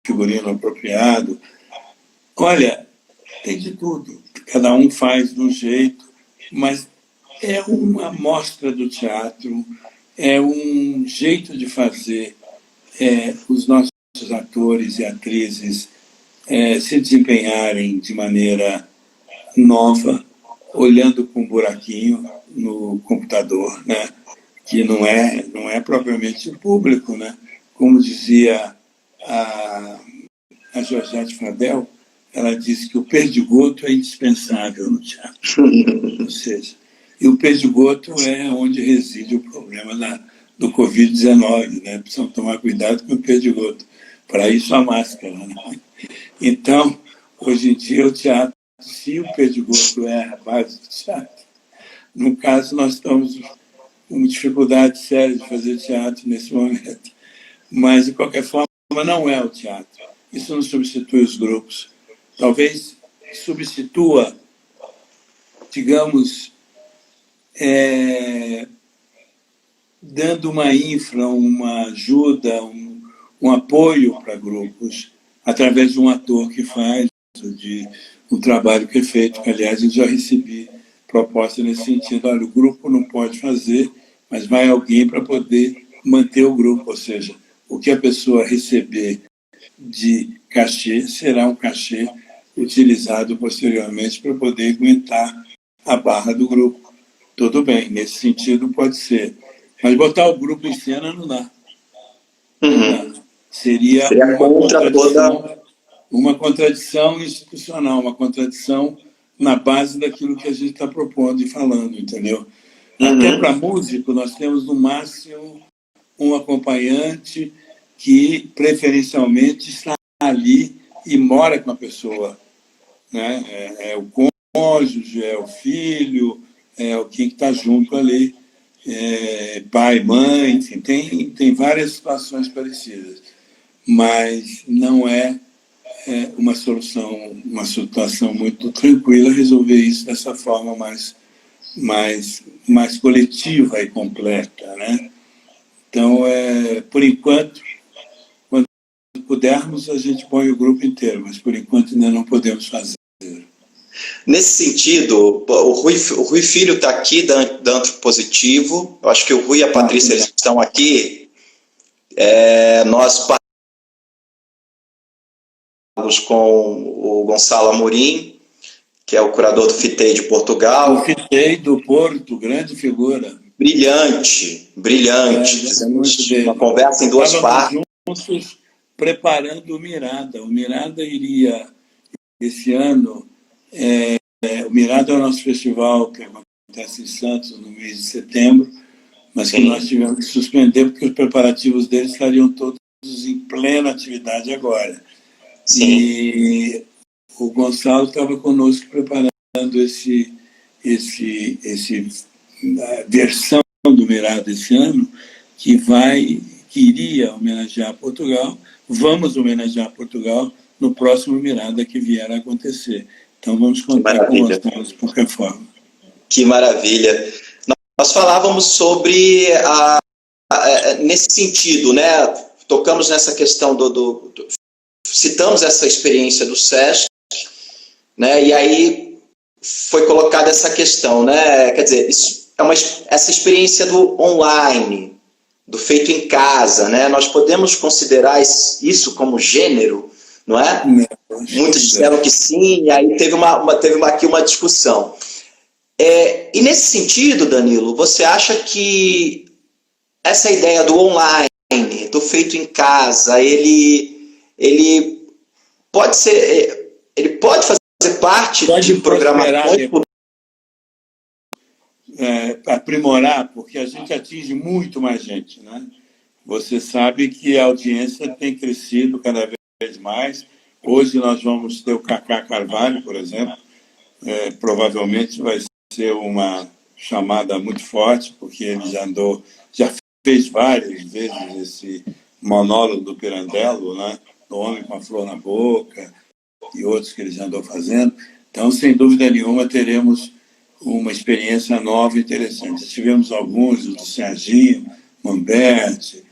Speaker 2: figurino apropriado. Olha, tem de tudo, cada um faz de um jeito, mas é uma mostra do teatro, é um jeito de fazer os nossos atores e atrizes se desempenharem de maneira nova, olhando com um buraquinho no computador, né? Que não é propriamente público, né? Como dizia a Georgette Fradel, ela disse que o perdigoto é indispensável no teatro. Ou seja, e o perdigoto é onde reside o problema do Covid-19, né? Precisam tomar cuidado com o perdigoto. Para isso a máscara, né? Então, hoje em dia, o teatro, se o perdigoto é a base do teatro, no caso, nós estamos com dificuldade séria de fazer teatro nesse momento. Mas, de qualquer forma, não é o teatro. Isso não substitui os grupos. Talvez substitua, digamos, dando uma infra, uma ajuda, um apoio para grupos, através de um ator que faz, de um trabalho que é feito, que, aliás, eu já recebi proposta nesse sentido. Olha, o grupo não pode fazer, mas vai alguém para poder manter o grupo, ou seja, o que a pessoa receber de cachê será um cachê utilizado posteriormente para poder aguentar a barra do grupo. Tudo bem, nesse sentido pode ser. Mas botar o grupo em cena não dá. Não dá. Seria uma contradição institucional, uma contradição na base daquilo que a gente está propondo e falando, entendeu? Até para músico, nós temos no máximo um acompanhante que preferencialmente está ali e mora com a pessoa, né? É o cônjuge, é o filho, é quem está junto ali, pai, mãe, enfim, tem várias situações parecidas, mas não é uma solução, uma situação muito tranquila resolver isso dessa forma mais coletiva e completa, né? Então, por enquanto, quando pudermos, a gente põe o grupo inteiro, mas por enquanto ainda não podemos fazer.
Speaker 1: Nesse sentido, o Rui Filho está aqui da Antropositivo, eu acho que o Rui e a Patrícia estão aqui, nós participamos com o Gonçalo Amorim, que é o curador do FITEI de Portugal.
Speaker 2: O FITEI do Porto, grande figura.
Speaker 1: Brilhante. Fizemos uma conversa em duas partes.
Speaker 2: Juntos preparando o Mirada. O Mirada iria, esse ano, o Mirada é o nosso festival que acontece em Santos no mês de setembro, mas que nós tivemos que suspender porque os preparativos deles estariam todos em plena atividade agora.
Speaker 1: Sim.
Speaker 2: E o Gonçalo estava conosco preparando a versão do Mirada esse ano, que iria homenagear Portugal. Vamos homenagear Portugal no próximo Mirada que vier a acontecer. Então vamos contar com o Gonçalo de qualquer forma.
Speaker 1: Que maravilha. Nós falávamos sobre nesse sentido, né? Tocamos nessa questão citamos essa experiência do SESC, né? E aí foi colocada essa questão, né? Quer dizer, essa experiência do online, do feito em casa, né? Nós podemos considerar isso como gênero, não é? Muitos disseram que sim, e aí teve aqui uma discussão. E nesse sentido, Danilo, você acha que essa ideia do online, do feito em casa, ele pode fazer parte de programações?
Speaker 2: Aprimorar, porque a gente atinge muito mais gente, né? Você sabe que a audiência tem crescido cada vez mais. Hoje nós vamos ter o Cacá Carvalho, por exemplo, provavelmente vai ser uma chamada muito forte, porque ele já fez várias vezes esse monólogo do Pirandello, né? Do Homem com a Flor na Boca, e outros que ele já andou fazendo. Então, sem dúvida nenhuma, teremos uma experiência nova e interessante. Tivemos alguns, o do Serginho Mamberti,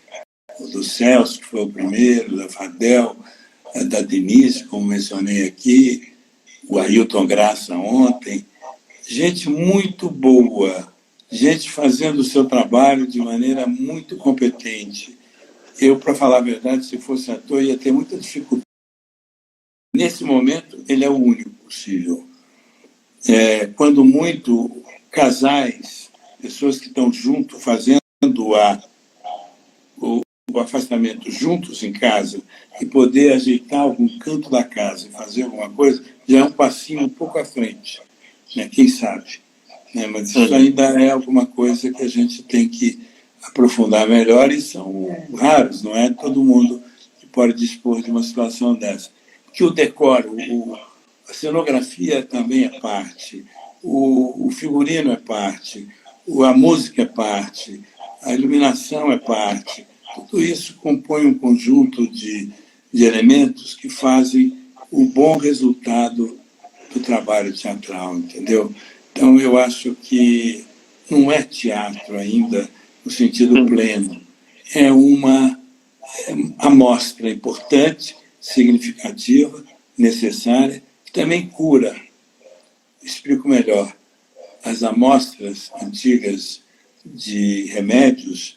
Speaker 2: o do Celso, que foi o primeiro, da Fadel, da Denise, como mencionei aqui, o Ailton Graça ontem. Gente muito boa, gente fazendo o seu trabalho de maneira muito competente. Eu, para falar a verdade, se fosse ator, ia ter muita dificuldade. Nesse momento, ele é o único possível. Quando muito, casais, pessoas que estão juntos, fazendo o afastamento juntos em casa, e poder ajeitar algum canto da casa e fazer alguma coisa, já é um passinho um pouco à frente. Né? Quem sabe? Mas isso ainda é alguma coisa que a gente tem que aprofundar melhor, e são raros, não é todo mundo que pode dispor de uma situação dessa. Que o decoro, a cenografia também é parte, o figurino é parte, a música é parte, a iluminação é parte. Tudo isso compõe um conjunto de elementos que fazem o bom resultado do trabalho teatral, entendeu? Então, eu acho que não é teatro ainda no sentido pleno. É uma amostra importante, significativa, necessária, que também cura. Explico melhor. As amostras antigas de remédios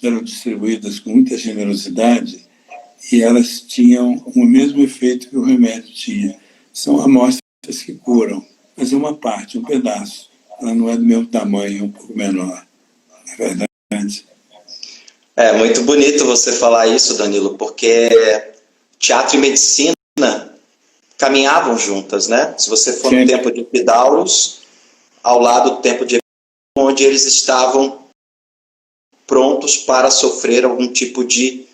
Speaker 2: eram distribuídas com muita generosidade e elas tinham o mesmo efeito que o remédio tinha. São amostras que curam, mas é uma parte, um pedaço. Ela não é do mesmo tamanho, é um pouco menor. É verdade?
Speaker 1: É muito bonito você falar isso, Danilo, porque teatro e medicina caminhavam juntas, né? Se você for no tempo de Epidauros, ao lado do tempo de onde eles estavam prontos para sofrer algum tipo de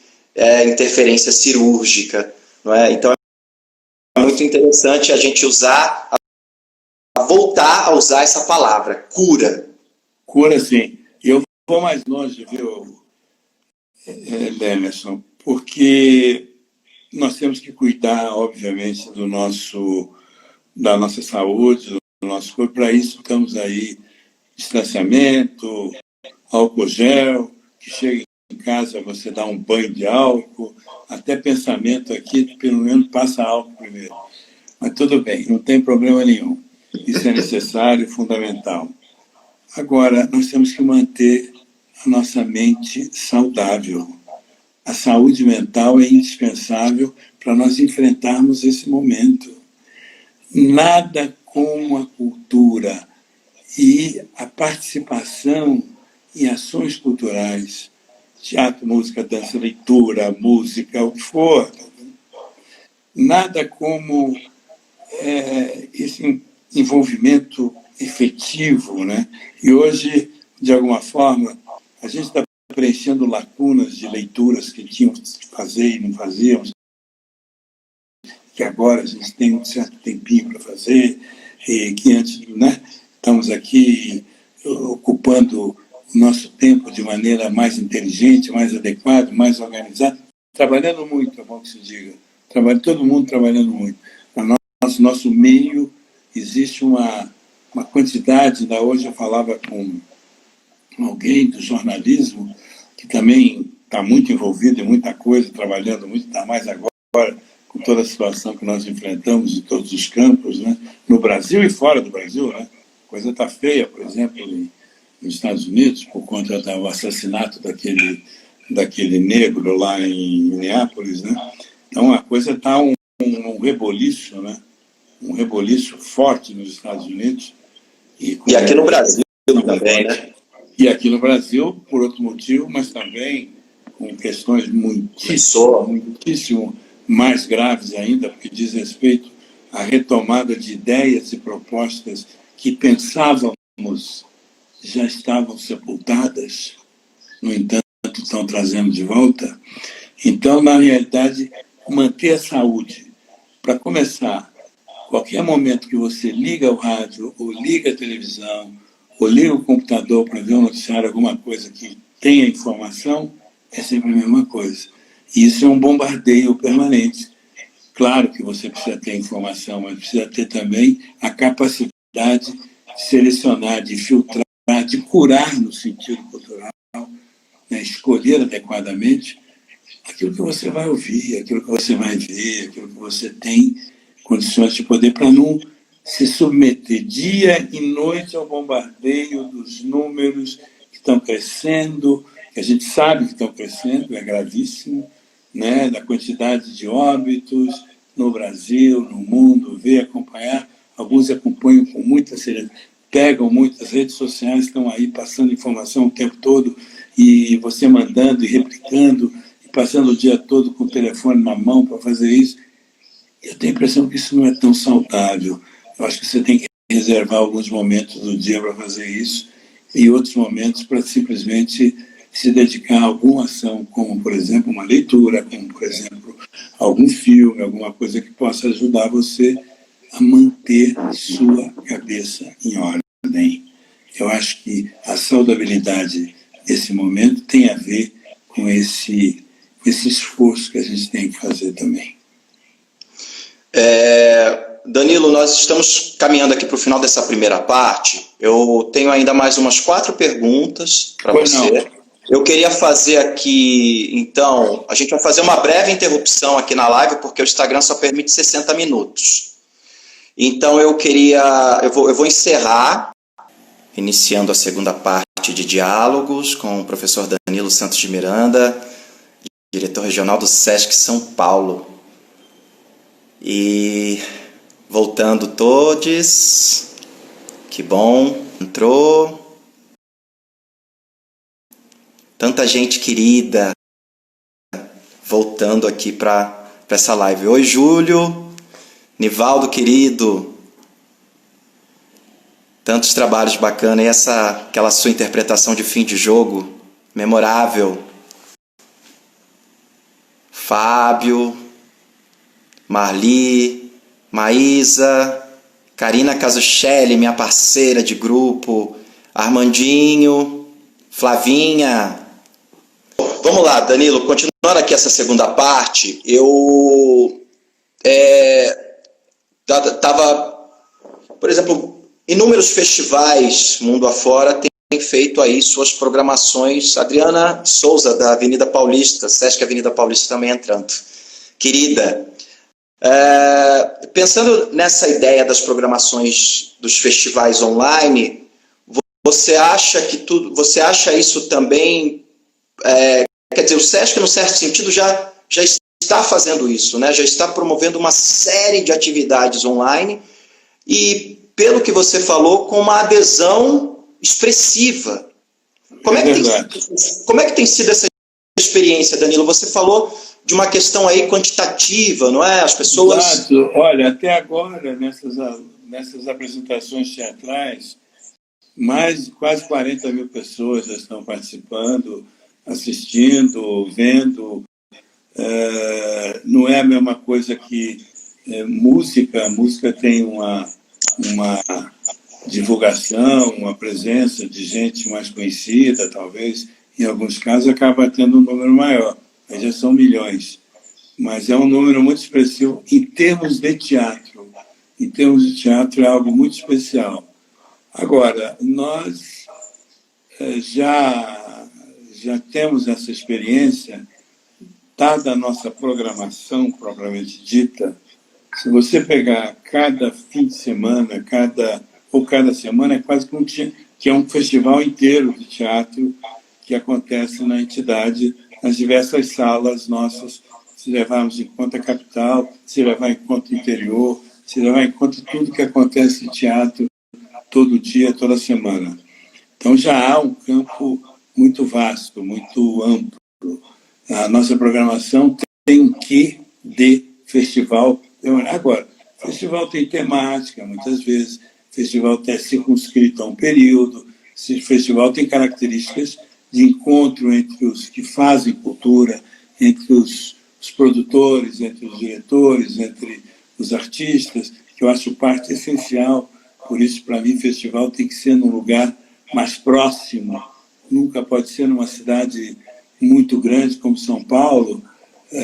Speaker 1: interferência cirúrgica, não é? Então é muito interessante a gente voltar a usar essa palavra, cura.
Speaker 2: Cura, sim. Eu vou mais longe, viu, Lemerson, porque nós temos que cuidar, obviamente, da nossa saúde, do nosso corpo. Para isso, estamos aí, distanciamento, álcool gel, que chega em casa, você dá um banho de álcool, até pensamento aqui, pelo menos passa álcool primeiro. Mas tudo bem, não tem problema nenhum. Isso é necessário e fundamental. Agora, nós temos que manter a nossa mente saudável. A saúde mental é indispensável para nós enfrentarmos esse momento. Nada como a cultura e a participação em ações culturais, teatro, música, dança, leitura, música, o que for. Nada como esse envolvimento efetivo, né? E hoje, de alguma forma, a gente está preenchendo lacunas de leituras que tínhamos que fazer e não fazíamos, que agora a gente tem um certo tempinho para fazer, e que antes, né, estamos aqui ocupando o nosso tempo de maneira mais inteligente, mais adequada, mais organizada, trabalhando muito, é bom que se diga, todo mundo trabalhando muito. No nosso meio existe uma quantidade, hoje eu falava com alguém do jornalismo, que também está muito envolvido em muita coisa, trabalhando muito, está mais agora, com toda a situação que nós enfrentamos em todos os campos, né? No Brasil e fora do Brasil, né? A coisa está feia, por exemplo, nos Estados Unidos, por conta do assassinato daquele negro lá em Minneapolis, né? Então a coisa está um reboliço, né? Um reboliço forte nos Estados Unidos.
Speaker 1: E aqui no Brasil também, né?
Speaker 2: E aqui no Brasil, por outro motivo, mas também com questões muitíssimo mais graves ainda, porque diz respeito à retomada de ideias e propostas que pensávamos já estavam sepultadas, no entanto, estão trazendo de volta. Então, na realidade, manter a saúde. Para começar, qualquer momento que você liga o rádio, ou liga a televisão, ou liga o computador para ver um noticiário, alguma coisa que tenha informação, é sempre a mesma coisa. E isso é um bombardeio permanente. Claro que você precisa ter informação, mas precisa ter também a capacidade de selecionar, de filtrar, de curar no sentido cultural, né? Escolher adequadamente aquilo que você vai ouvir, aquilo que você vai ver, aquilo que você tem condições de poder, para não se submeter dia e noite ao bombardeio dos números que estão crescendo, que a gente sabe que estão crescendo, é gravíssimo, né? Da quantidade de óbitos no Brasil, no mundo, ver, acompanhar. Alguns acompanham com muita seriedade, pegam muitas redes sociais, estão aí passando informação o tempo todo, e você mandando e replicando, e passando o dia todo com o telefone na mão para fazer isso. Eu tenho a impressão que isso não é tão saudável. Eu acho que você tem que reservar alguns momentos do dia para fazer isso e outros momentos para simplesmente se dedicar a alguma ação, como, por exemplo, uma leitura, como, por exemplo, algum filme, alguma coisa que possa ajudar você a manter sua cabeça em ordem. Eu acho que a saudabilidade desse momento tem a ver com esse esforço que a gente tem que fazer também.
Speaker 1: Danilo, nós estamos caminhando aqui para o final dessa primeira parte. Eu tenho ainda mais umas 4 perguntas para você. Não. Eu queria fazer aqui, então, a gente vai fazer uma breve interrupção aqui na live, porque o Instagram só permite 60 minutos. Então, eu vou encerrar, iniciando a segunda parte de diálogos com o professor Danilo Santos de Miranda, diretor regional do SESC São Paulo. E voltando todos, que bom, entrou. Tanta gente querida voltando aqui para essa live. Oi, Júlio, Nivaldo querido, tantos trabalhos bacanas e aquela sua interpretação de fim de jogo, memorável. Fábio, Marli, Maísa, Karina Casuccelli, minha parceira de grupo, Armandinho, Flavinha. Vamos lá, Danilo, continuando aqui essa segunda parte, eu estava, por exemplo, inúmeros festivais mundo afora têm feito aí suas programações. Adriana Souza, da Avenida Paulista, Sesc Avenida Paulista também entrando. Querida, pensando nessa ideia das programações dos festivais online, você acha isso também, quer dizer, o Sesc, no certo sentido, já está fazendo isso, né? Já está promovendo uma série de atividades online e, pelo que você falou, com uma adesão expressiva. Como é que tem sido essa experiência, Danilo? Você falou de uma questão aí quantitativa, não é? As pessoas...
Speaker 2: Exato. Olha, até agora, nessas apresentações teatrais, mais de quase 40 mil pessoas já estão participando, assistindo, vendo. Não é a mesma coisa que música. A música tem uma divulgação, uma presença de gente mais conhecida, talvez, em alguns casos, acaba tendo um número maior. Aí já são milhões. Mas é um número muito expressivo em termos de teatro. Em termos de teatro é algo muito especial. Agora, nós já temos essa experiência, dada a nossa programação propriamente dita. Se você pegar cada fim de semana, cada semana, é quase que é um festival inteiro de teatro que acontece na entidade, nas diversas salas nossas, se levarmos em conta a capital, se levar em conta o interior, se levar em conta tudo que acontece em teatro todo dia, toda semana. Então já há um campo muito vasto, muito amplo. A nossa programação tem um quê de festival. Agora, o festival tem temática, muitas vezes. O festival é circunscrito a um período. O festival tem características de encontro entre os que fazem cultura, entre os produtores, entre os diretores, entre os artistas, que eu acho parte essencial. Por isso, para mim, o festival tem que ser num lugar mais próximo. Nunca pode ser numa cidade muito grande como São Paulo.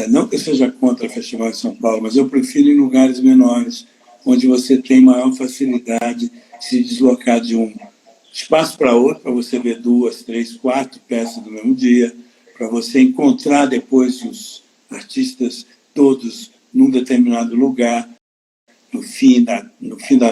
Speaker 2: Não que eu seja contra o Festival de São Paulo, mas eu prefiro em lugares menores, onde você tem maior facilidade de se deslocar de um espaço para outro, para você ver 2, 3, 4 peças no mesmo dia, para você encontrar depois os artistas todos num determinado lugar, no fim da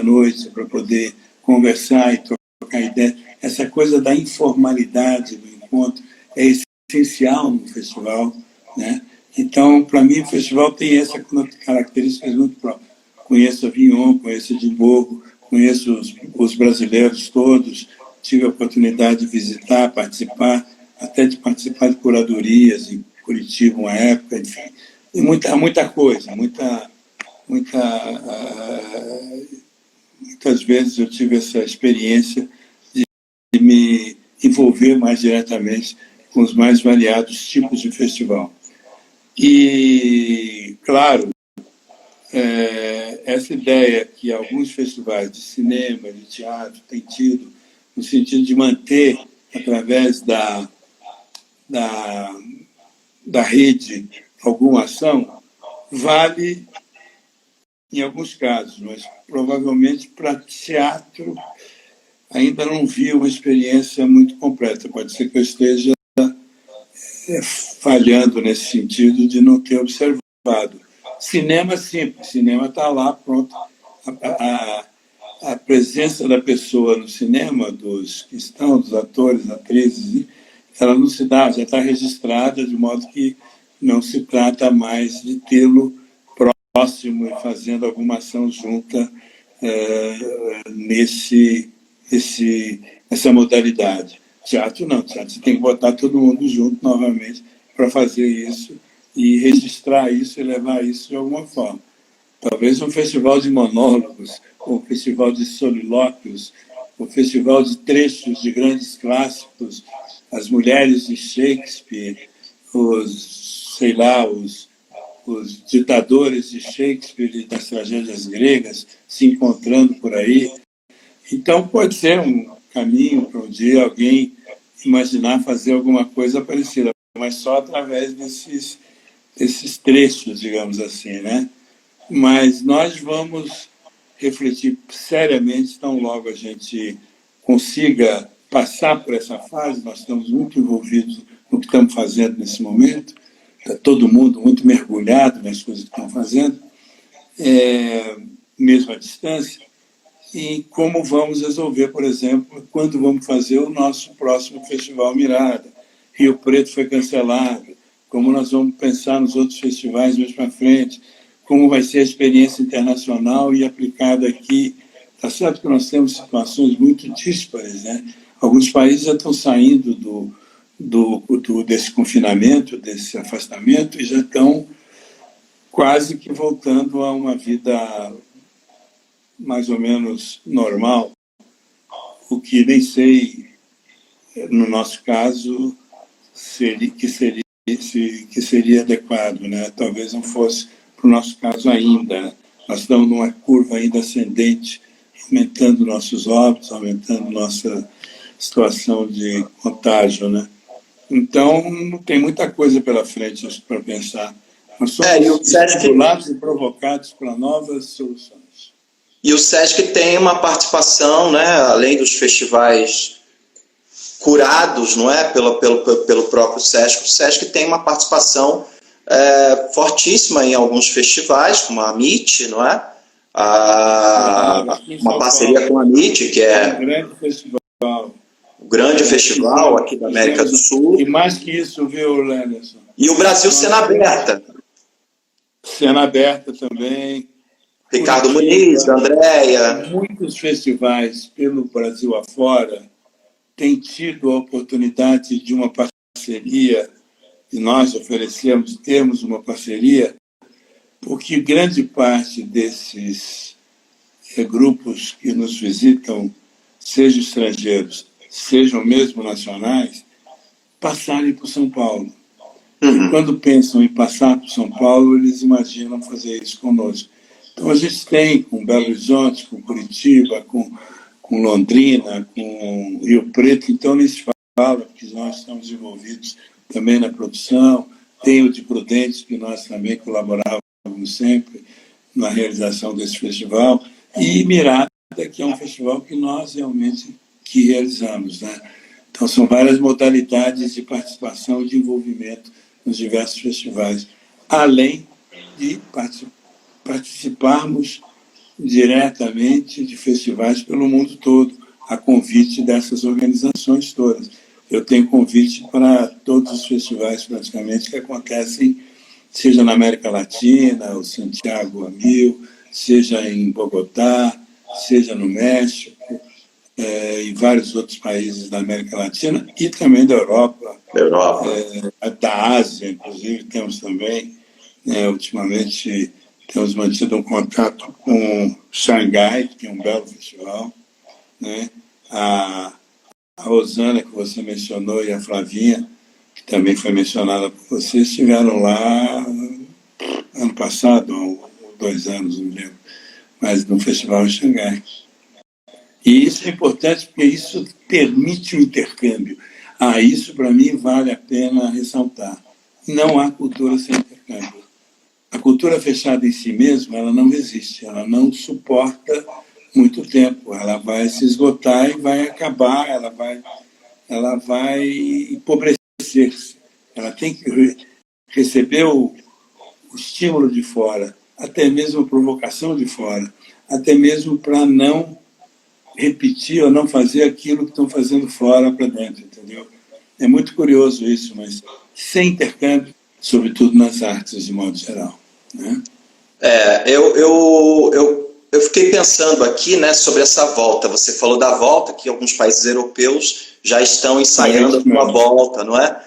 Speaker 2: noite, para poder conversar e trocar ideia. Essa coisa da informalidade do encontro é essencial no festival, né? Então, para mim, o festival tem essas características muito próprias. Conheço a Vignon, conheço a Edimburgo, conheço os brasileiros todos, tive a oportunidade de visitar, participar, até de participar de curadorias em Curitiba, uma época, enfim. E muita coisa, muitas vezes eu tive essa experiência de me envolver mais diretamente com os mais variados tipos de festival. E, claro, essa ideia que alguns festivais de cinema, de teatro, têm tido, no sentido de manter, através da rede, alguma ação, vale em alguns casos, mas provavelmente para teatro ainda não vi uma experiência muito completa. Pode ser que eu esteja falhando nesse sentido de não ter observado. Cinema, sim, cinema está lá, pronto. A presença da pessoa no cinema, dos que estão, dos atores, atrizes, ela não se dá, já está registrada, de modo que não se trata mais de tê-lo próximo e fazendo alguma ação junta nessa modalidade. Teatro não, teatro você tem que botar todo mundo junto novamente para fazer isso e registrar isso e levar isso de alguma forma. Talvez um festival de monólogos, ou um festival de solilóquios, um festival de trechos de grandes clássicos, as mulheres de Shakespeare, os ditadores de Shakespeare e das tragédias gregas se encontrando por aí. Então, pode ser um caminho para um dia alguém imaginar fazer alguma coisa parecida, mas só através desses trechos, digamos assim, né? Mas nós vamos refletir seriamente, tão logo a gente consiga passar por essa fase. Nós estamos muito envolvidos no que estamos fazendo nesse momento, está todo mundo muito mergulhado nas coisas que estão fazendo, mesmo à distância, e como vamos resolver, por exemplo, quando vamos fazer o nosso próximo Festival Mirada. Rio Preto foi cancelado, como nós vamos pensar nos outros festivais mais para frente, como vai ser a experiência internacional e aplicada aqui. Está certo que nós temos situações muito díspares, né? Alguns países já estão saindo desse confinamento, desse afastamento, e já estão quase que voltando a uma vida mais ou menos normal, o que nem sei, no nosso caso, que seria adequado, né? Talvez não fosse para o nosso caso ainda, né? Nós estamos numa curva ainda ascendente, aumentando nossos óbitos, aumentando nossa situação de contágio, né? Então, tem muita coisa pela frente para pensar. Nós somos estimulados e provocados para novas soluções.
Speaker 1: E o SESC tem uma participação, né, além dos festivais curados, não é, pelo próprio SESC, o SESC tem uma participação fortíssima em alguns festivais, como a MIT, não é? Uma parceria com a MIT, que é
Speaker 2: um grande festival.
Speaker 1: O grande festival aqui da América do Sul.
Speaker 2: E mais que isso, viu, Lenderson?
Speaker 1: E o Brasil Cena Aberta.
Speaker 2: Cena Aberta também.
Speaker 1: Ricardo Muniz, Andréia.
Speaker 2: Muitos festivais pelo Brasil afora têm tido a oportunidade de uma parceria, e nós temos uma parceria, porque grande parte desses grupos que nos visitam, sejam estrangeiros, sejam mesmo nacionais, passarem por São Paulo.
Speaker 1: Uhum.
Speaker 2: Quando pensam em passar por São Paulo, eles imaginam fazer isso conosco. Então, a gente tem com Belo Horizonte, com Curitiba, com Londrina, com Rio Preto, então nem se fala, porque nós estamos envolvidos também na produção. Tem o de Prudentes, que nós também colaborávamos sempre na realização desse festival, e Mirada, que é um festival que nós realmente realizamos, né? Então, são várias modalidades de participação e de envolvimento nos diversos festivais, além de participarmos diretamente de festivais pelo mundo todo, a convite dessas organizações todas. Eu tenho convite para todos os festivais, praticamente, que acontecem, seja na América Latina, o Santiago a 1000, seja em Bogotá, seja no México, e vários outros países da América Latina e também da Europa. Da Ásia, inclusive, temos também. Ultimamente, temos mantido um contato com Xangai, que é um belo festival, né? A Rosana, que você mencionou, e a Flavinha, que também foi mencionada por você, estiveram lá ano passado, ou 2 anos, não lembro, mas no festival em Xangai. E isso é importante porque isso permite o intercâmbio. Isso, para mim, vale a pena ressaltar. Não há cultura sem intercâmbio. A cultura fechada em si mesma, ela não existe, ela não suporta muito tempo, ela vai se esgotar e vai acabar, ela vai empobrecer-se. Ela tem que receber o estímulo de fora, até mesmo a provocação de fora, até mesmo para não repetir ou não fazer aquilo que estão fazendo fora para dentro, entendeu? É muito curioso isso, mas sem intercâmbio, sobretudo nas artes, de modo geral, né?
Speaker 1: Eu fiquei pensando aqui, né, sobre essa volta. Você falou da volta, que alguns países europeus já estão ensaiando uma volta, não é?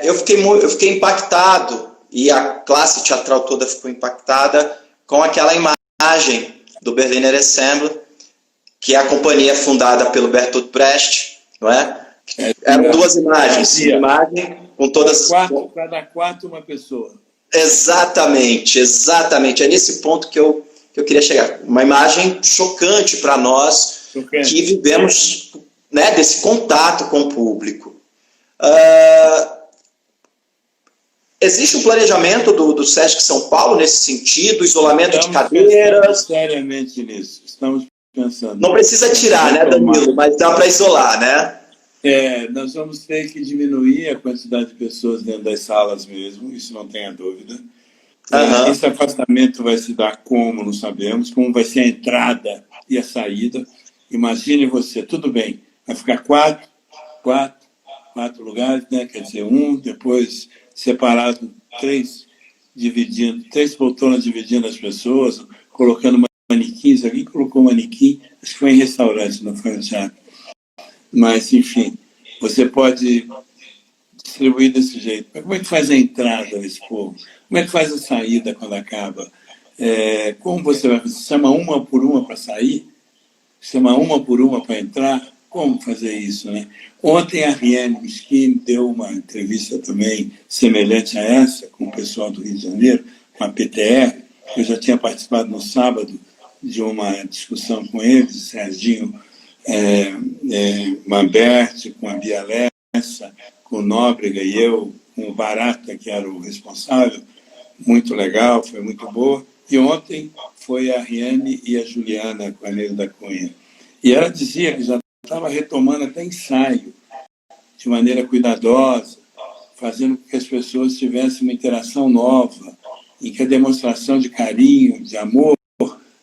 Speaker 1: Eu fiquei impactado, e a classe teatral toda ficou impactada com aquela imagem do Berliner Ensemble, que é a companhia fundada pelo Bertolt Brecht, não é? Eram 2 imagens, uma imagem com todas...
Speaker 2: Cada 4 uma pessoa.
Speaker 1: Exatamente. É nesse ponto que eu queria chegar. Uma imagem chocante para nós, que vivemos, né, desse contato com o público. Existe um planejamento do SESC São Paulo nesse sentido, isolamento de cadeiras?
Speaker 2: Estamos seriamente nisso, estamos pensando.
Speaker 1: Não precisa tirar, né, Danilo, mas dá para isolar, né?
Speaker 2: Nós vamos ter que diminuir a quantidade de pessoas dentro das salas mesmo, isso não tenha dúvida. Esse afastamento vai se dar como, não sabemos, como vai ser a entrada e a saída. Imagine você, tudo bem, vai ficar 4 lugares, né? Quer dizer, depois separado 3 poltronas dividindo as pessoas, colocando manequins. Alguém colocou manequim, acho que foi em restaurante, não foi no teatro. Mas, enfim, você pode distribuir desse jeito. Mas como é que faz a entrada desse povo? Como é que faz a saída quando acaba? Como você vai fazer? Chama uma por uma para sair? Chama uma por uma para entrar? Como fazer isso, né? Ontem a Riane Miskin deu uma entrevista também semelhante a essa com o pessoal do Rio de Janeiro, com a PTR. Eu já tinha participado no sábado de uma discussão com eles, Serginho Mamberti, com a Bia Lessa, com o Nóbrega e eu, com o Barata, que era o responsável. Muito legal, foi muito boa. E ontem foi a Riane e a Juliana Coelho da Cunha. E ela dizia que já estava retomando até ensaio, de maneira cuidadosa, fazendo com que as pessoas tivessem uma interação nova, em que a demonstração de carinho, de amor,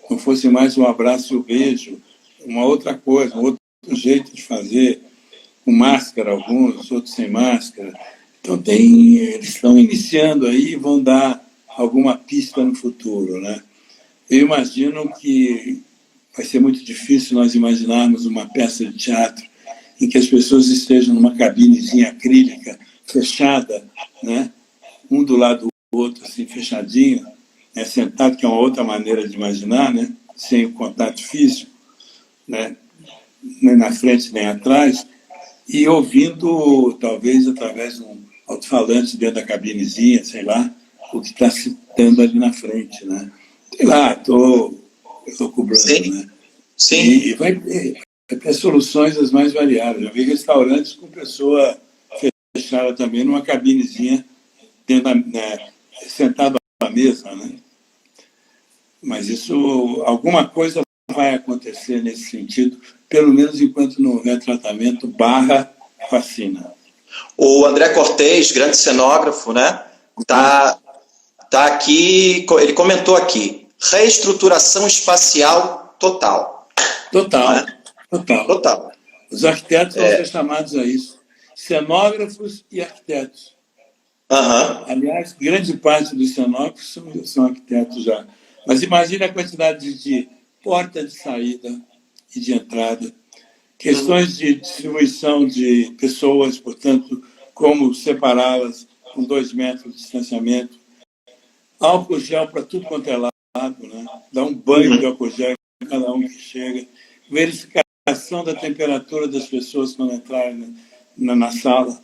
Speaker 2: não fosse mais um abraço e um beijo, uma outra coisa, um outro jeito de fazer, com máscara alguns, outros sem máscara. Então eles estão iniciando aí e vão dar alguma pista no futuro, né? Eu imagino que vai ser muito difícil nós imaginarmos uma peça de teatro em que as pessoas estejam numa cabinezinha acrílica, fechada, né? Um do lado do outro, assim, fechadinho, né? Sentado, que é uma outra maneira de imaginar, né? Sem o contato físico, né? Nem na frente nem atrás, e ouvindo, talvez, através de um alto-falante dentro da cabinezinha, sei lá, o que está se dando ali na frente, né? Sei lá, estou cobrando, sim, né?
Speaker 1: Sim.
Speaker 2: E vai ter soluções as mais variadas. Eu vi restaurantes com pessoa fechada também numa cabinezinha, sentado à mesa, né? Mas isso, alguma coisa vai acontecer nesse sentido, pelo menos enquanto não houver tratamento / vacina.
Speaker 1: O André Cortez, grande cenógrafo, né? Tá aqui, ele comentou aqui, reestruturação espacial total.
Speaker 2: Total,
Speaker 1: né? Total.
Speaker 2: Os arquitetos vão ser chamados a isso. Cenógrafos e arquitetos.
Speaker 1: Uhum.
Speaker 2: Aliás, grande parte dos cenógrafos são arquitetos já. Mas imagine a quantidade de porta de saída e de entrada, questões de distribuição de pessoas, portanto, como separá-las com 2 metros de distanciamento, álcool gel para tudo quanto é lado, né? Dar um banho de álcool gel em cada um que chega, verificação da temperatura das pessoas quando entrarem na sala.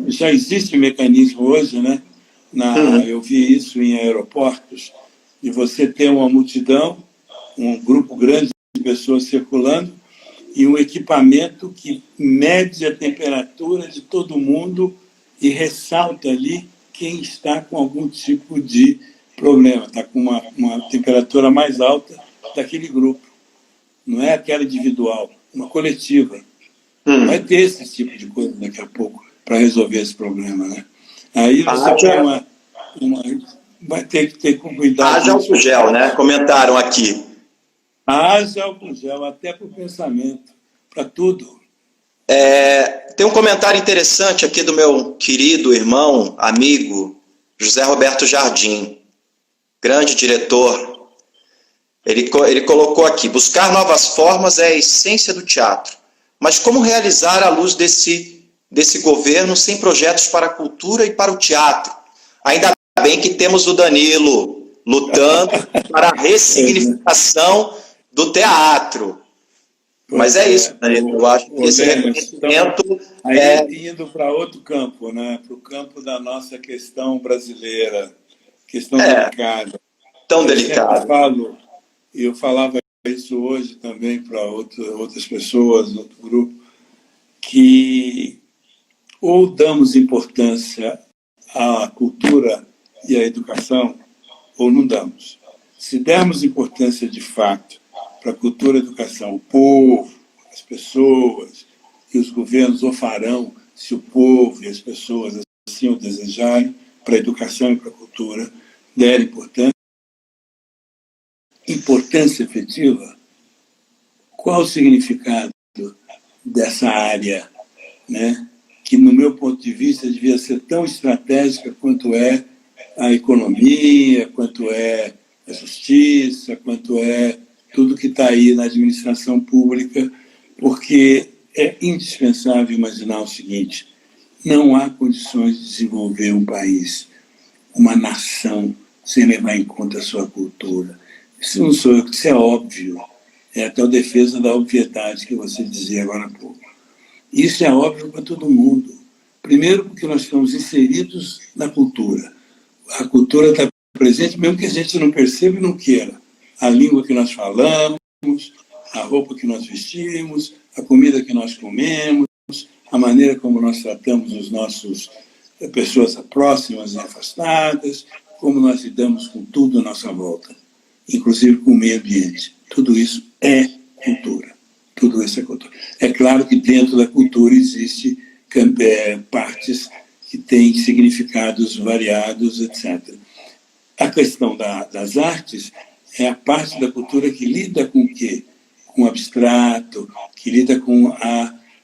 Speaker 2: Já existe mecanismo hoje, né? Eu vi isso em aeroportos, de você ter uma multidão, um grupo grande de pessoas circulando e um equipamento que mede a temperatura de todo mundo e ressalta ali quem está com algum tipo de problema, está com uma temperatura mais alta daquele grupo. Não é aquela individual, uma coletiva. Vai ter esse tipo de coisa daqui a pouco para resolver esse problema, né? Aí você tem vai ter que ter com cuidado.
Speaker 1: Haja álcool gel, né? Comentaram aqui.
Speaker 2: Haja álcool gel, até para o pensamento, para tudo.
Speaker 1: Tem um comentário interessante aqui do meu querido irmão, amigo, José Roberto Jardim, grande diretor. Ele colocou aqui, buscar novas formas é a essência do teatro. Mas como realizar à luz desse governo sem projetos para a cultura e para o teatro? Ainda bem que temos o Danilo lutando para a ressignificação do teatro. Mas é isso, Danilo. Eu acho que esse reconhecimento...
Speaker 2: Aí indo para outro campo, né? Para o campo da nossa questão brasileira, questão delicada.
Speaker 1: Tão delicada.
Speaker 2: Eu falava isso hoje também para outras pessoas, outro grupo, que ou damos importância à cultura e à educação, ou não damos. Se dermos importância de fato para a cultura e a educação, o povo, as pessoas e os governos o farão se o povo e as pessoas assim o desejarem, para a educação e para a cultura, derem importância efetiva, qual o significado dessa área, né? Que, no meu ponto de vista, devia ser tão estratégica quanto é a economia, quanto é a justiça, quanto é tudo que está aí na administração pública, porque é indispensável imaginar o seguinte: não há condições de desenvolver um país, uma nação, sem levar em conta a sua cultura. Isso não sou eu, isso é óbvio. É a tal defesa da obviedade que você dizia agora há pouco. Isso é óbvio para todo mundo. Primeiro, porque nós estamos inseridos na cultura. A cultura está presente, mesmo que a gente não perceba e não queira. A língua que nós falamos, a roupa que nós vestimos, a comida que nós comemos, a maneira como nós tratamos os nossos pessoas próximas e afastadas, como nós lidamos com tudo à nossa volta, inclusive com o meio ambiente. Tudo isso é cultura. Tudo isso é cultura. É claro que dentro da cultura existe partes que têm significados variados, etc. A questão das artes é a parte da cultura que lida com o quê? Com o abstrato, que lida com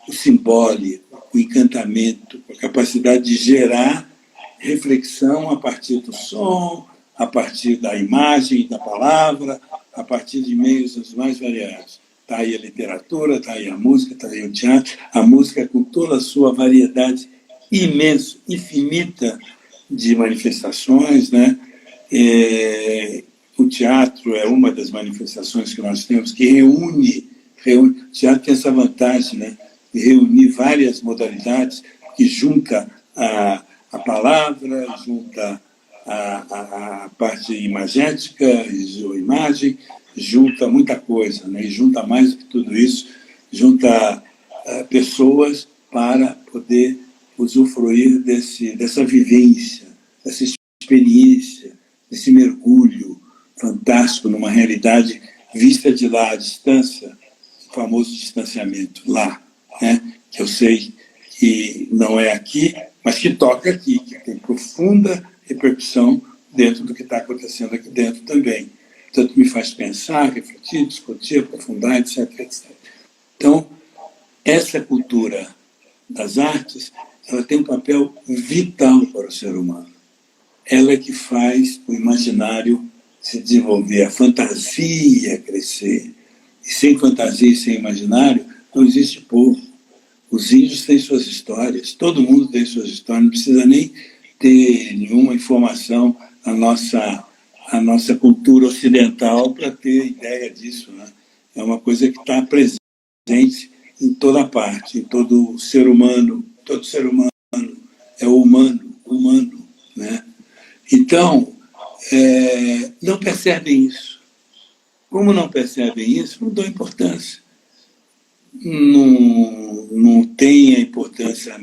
Speaker 2: o simbólico, o encantamento, com a capacidade de gerar reflexão a partir do som, a partir da imagem, da palavra, a partir de meios os mais variados. Está aí a literatura, está aí a música, está aí o teatro, a música com toda a sua variedade imensa, infinita de manifestações, né? O teatro é uma das manifestações que nós temos, que reúne. O teatro tem essa vantagem, né? De reunir várias modalidades, que junta a palavra, junta a parte imagética, a imagem, junta muita coisa, né? E junta mais do que tudo isso, junta pessoas para poder usufruir dessa vivência, dessa experiência, desse mergulho fantástico numa realidade vista de lá à distância, o famoso distanciamento lá, né? Que eu sei que não é aqui, mas que toca aqui, que tem profunda repercussão dentro do que está acontecendo aqui dentro também. Portanto, me faz pensar, refletir, discutir, aprofundar, etc, etc. Então, essa cultura das artes, ela tem um papel vital para o ser humano. Ela é que faz o imaginário se desenvolver, a fantasia crescer. E sem fantasia e sem imaginário, não existe povo. Os índios têm suas histórias, todo mundo tem suas histórias, não precisa nem ter nenhuma informação a nossa cultura ocidental para ter ideia disso, né? É uma coisa que está presente em toda parte, em todo ser humano é o humano, né? Então, não percebem isso. Como não percebem isso, não dão importância. Não tem a importância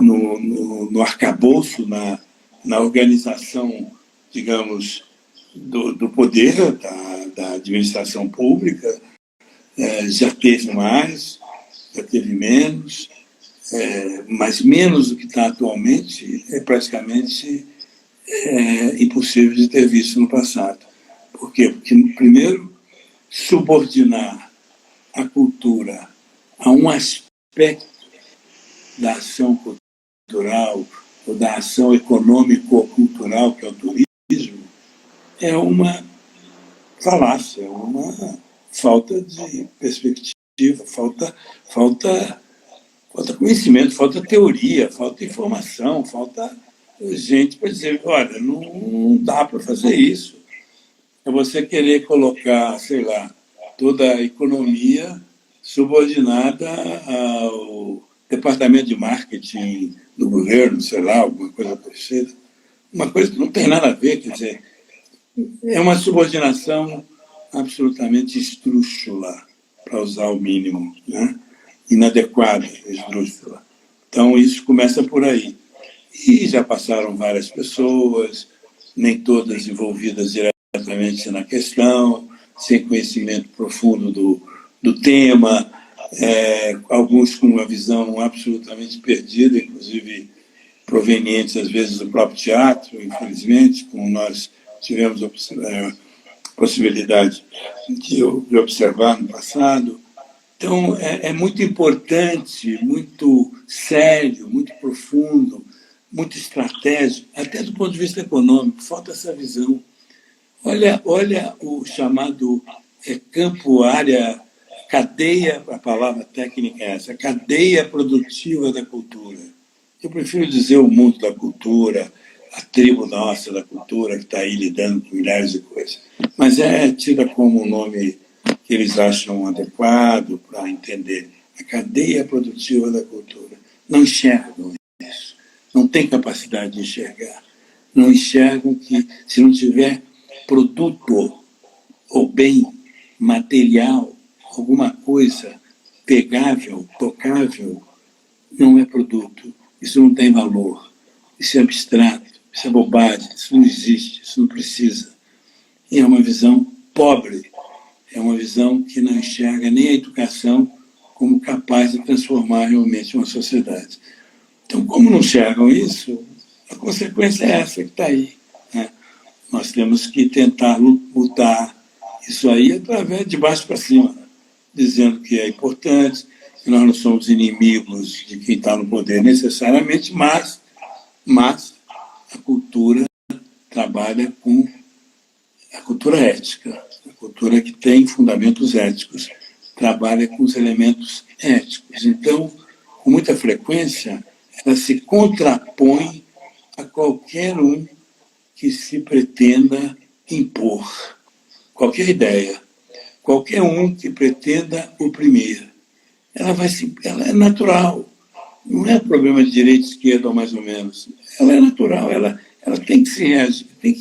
Speaker 2: no arcabouço, na organização, digamos, do poder, da administração pública. Já teve mais, já teve menos, mas menos do que está atualmente é praticamente impossível de ter visto no passado. Por quê? Porque, primeiro, subordinar a cultura a um aspecto da ação cultural ou da ação econômico-cultural, que é o turismo, é uma falácia, é uma falta de perspectiva, falta conhecimento, falta teoria, falta informação, falta gente para dizer, olha, não dá para fazer isso. É você querer colocar, sei lá, toda a economia subordinada ao departamento de marketing do governo, sei lá, alguma coisa parecida. Uma coisa que não tem nada a ver, quer dizer, é uma subordinação absolutamente esdrúxula, para usar o mínimo, né? Inadequada, esdrúxula. Então, isso começa por aí. E já passaram várias pessoas, nem todas envolvidas diretamente na questão, sem conhecimento profundo do tema, alguns com uma visão absolutamente perdida, inclusive provenientes, às vezes, do próprio teatro, infelizmente, como nós tivemos possibilidade de observar no passado. Então, é muito importante, muito sério, muito profundo, muito estratégico, até do ponto de vista econômico, falta essa visão. Olha o chamado campo, área, cadeia, a palavra técnica é essa, cadeia produtiva da cultura. Eu prefiro dizer o mundo da cultura, a tribo nossa da cultura que está aí lidando com milhares de coisas. Mas é tida como um nome que eles acham adequado para entender a cadeia produtiva da cultura. Não enxergam isso, não têm capacidade de enxergar. Não enxergam que, se não tiver produto ou bem material, alguma coisa pegável, tocável, não é produto. Isso não tem valor. Isso é abstrato, isso é bobagem, isso não existe, isso não precisa. E é uma visão pobre, é uma visão que não enxerga nem a educação como capaz de transformar realmente uma sociedade. Então, como não enxergam isso, a consequência é essa que está aí, né? Nós temos que tentar lutar isso aí através de baixo para cima, né? Dizendo que é importante, que nós não somos inimigos de quem está no poder necessariamente, mas a cultura trabalha com a cultura ética, a cultura que tem fundamentos éticos, trabalha com os elementos éticos. Então, com muita frequência, ela se contrapõe a qualquer um que se pretenda impor qualquer ideia, qualquer um que pretenda oprimir. Ela é natural, não é um problema de direita e esquerda ou mais ou menos. Ela é natural, ela tem que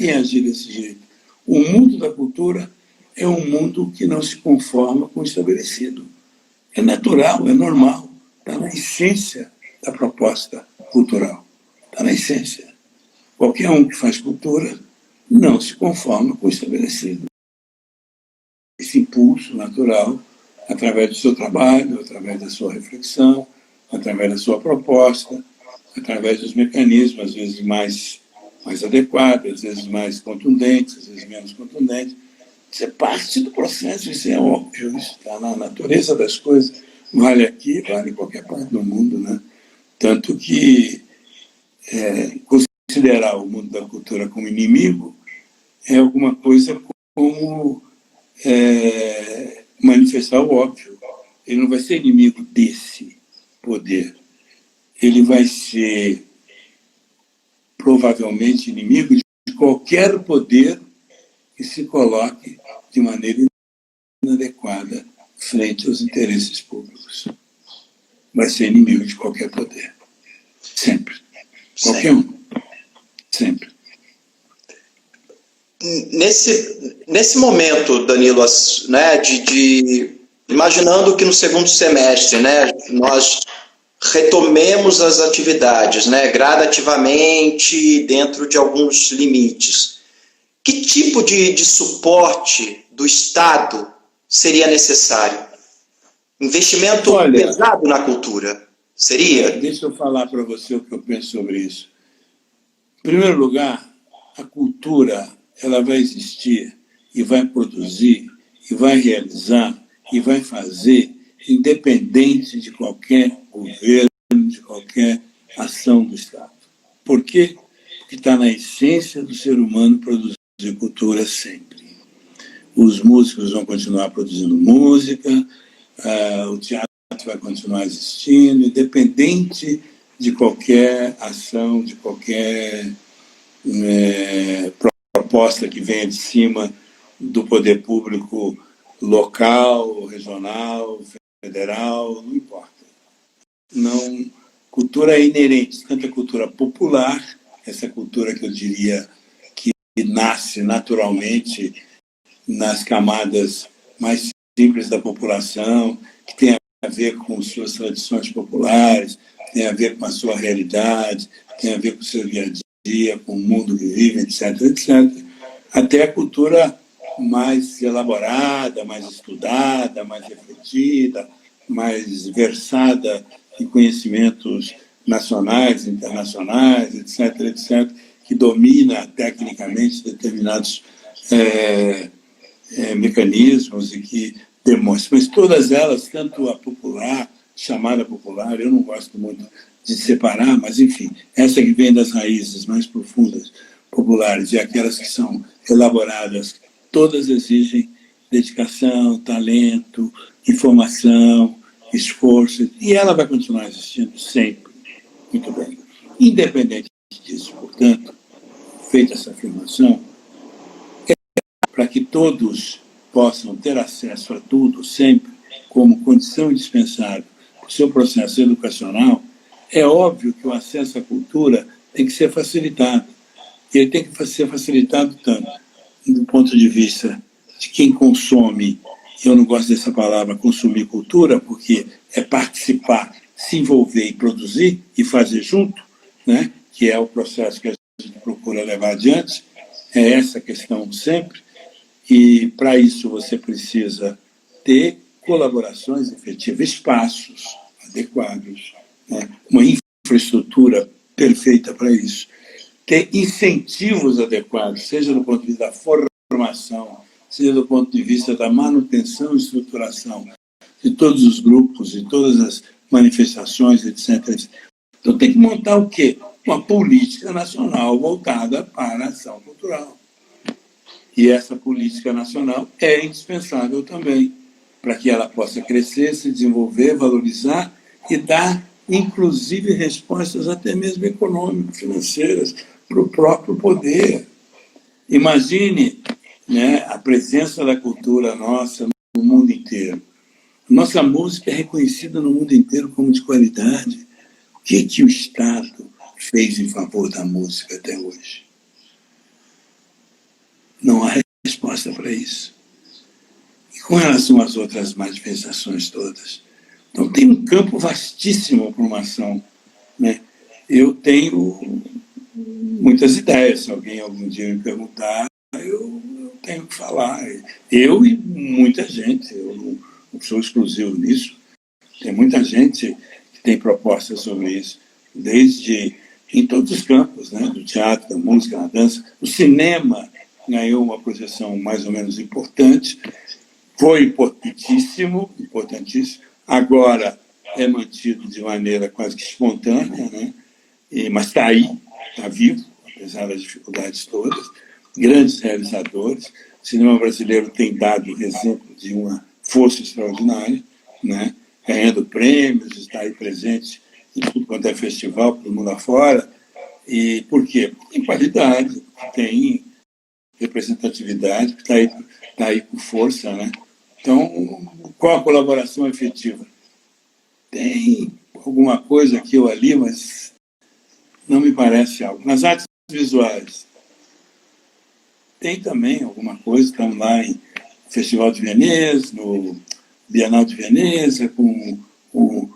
Speaker 2: reagir desse jeito. O mundo da cultura é um mundo que não se conforma com o estabelecido. É natural, é normal, está na essência da proposta cultural. Está na essência. Qualquer um que faz cultura não se conforma com o estabelecido. Esse impulso natural, através do seu trabalho, através da sua reflexão, através da sua proposta, através dos mecanismos, às vezes mais adequados, às vezes mais contundentes, às vezes menos contundentes. Isso é parte do processo, isso é óbvio, isso está na natureza das coisas. Vale aqui, vale em qualquer parte do mundo, né? Tanto que considerar o mundo da cultura como inimigo é alguma coisa como manifestar o óbvio. Ele não vai ser inimigo desse poder. Ele vai ser provavelmente inimigo de qualquer poder que se coloque de maneira inadequada frente aos interesses públicos. Vai ser inimigo de qualquer poder. Sempre. Qualquer um. Sempre.
Speaker 1: Nesse momento, Danilo, né, imaginando que no segundo semestre, né, nós retomemos as atividades, né, gradativamente, dentro de alguns limites. Que tipo de suporte do Estado seria necessário? Investimento pesado na cultura, seria?
Speaker 2: Deixa eu falar para você o que eu penso sobre isso. Em primeiro lugar, a cultura ela vai existir e vai produzir e vai realizar e vai fazer independente de qualquer governo, de qualquer ação do Estado. Por quê? Porque está na essência do ser humano produzir cultura sempre. Os músicos vão continuar produzindo música, o teatro vai continuar existindo, independente de qualquer ação, de qualquer proposta que venha de cima do poder público local, regional, federal, não importa. Não, cultura é inerente, tanto a cultura popular, essa cultura que eu diria que nasce naturalmente nas camadas mais simples da população, que tem a ver com suas tradições populares, tem a ver com a sua realidade, tem a ver com o seu dia a dia, com o mundo que vive, etc., etc., até a cultura mais elaborada, mais estudada, mais refletida, mais versada em conhecimentos nacionais, internacionais, etc., etc., que domina tecnicamente determinados mecanismos e que demonstra. Mas todas elas, tanto a popular, chamada popular, eu não gosto muito de separar, mas, enfim, essa que vem das raízes mais profundas, populares, e aquelas que são elaboradas, todas exigem dedicação, talento, informação, esforço, e ela vai continuar existindo sempre. Muito bem. Independente disso, portanto, feito essa afirmação, para que todos possam ter acesso a tudo sempre, como condição indispensável para o seu processo educacional, é óbvio que o acesso à cultura tem que ser facilitado. E ele tem que ser facilitado tanto do ponto de vista de quem consome. Eu não gosto dessa palavra consumir cultura, porque é participar, se envolver e produzir e fazer junto, né? Que é o processo que a gente procura levar adiante. É essa a questão sempre. E, para isso, você precisa ter colaborações efetivas, espaços adequados, né? Uma infraestrutura perfeita para isso. Ter incentivos adequados, seja do ponto de vista da formação, seja do ponto de vista da manutenção e estruturação de todos os grupos, de todas as manifestações, etc. Então, tem que montar o quê? Uma política nacional voltada para a ação cultural. E essa política nacional é indispensável também, para que ela possa crescer, se desenvolver, valorizar e dar, inclusive, respostas até mesmo econômicas, financeiras, para o próprio poder. Imagine, né, a presença da cultura nossa no mundo inteiro. Nossa música é reconhecida no mundo inteiro como de qualidade. O que o Estado fez em favor da música até hoje? Não há resposta para isso. E com relação às outras manifestações todas? Então, tem um campo vastíssimo para uma ação, né? Eu tenho muitas ideias. Se alguém algum dia me perguntar, eu tenho que falar. Eu e muita gente. Eu não sou exclusivo nisso. Tem muita gente que tem propostas sobre isso, desde em todos os campos, né? Do teatro, da música, da dança. O cinema ganhou uma projeção mais ou menos importante. Foi importantíssimo. Agora é mantido de maneira quase que espontânea, né? Mas está aí, está vivo, apesar das dificuldades todas. Grandes realizadores. O cinema brasileiro tem dado exemplo de uma força extraordinária, né? Ganhando prêmios, está aí presente em tudo quanto é festival, pelo mundo afora. E por quê? Porque tem qualidade, tem representatividade, que está aí com força, né? Então, qual a colaboração efetiva? Tem alguma coisa aqui ou ali, mas não me parece algo. Nas artes visuais, tem também alguma coisa. Estamos lá em Festival de Veneza, no Bienal de Veneza, com o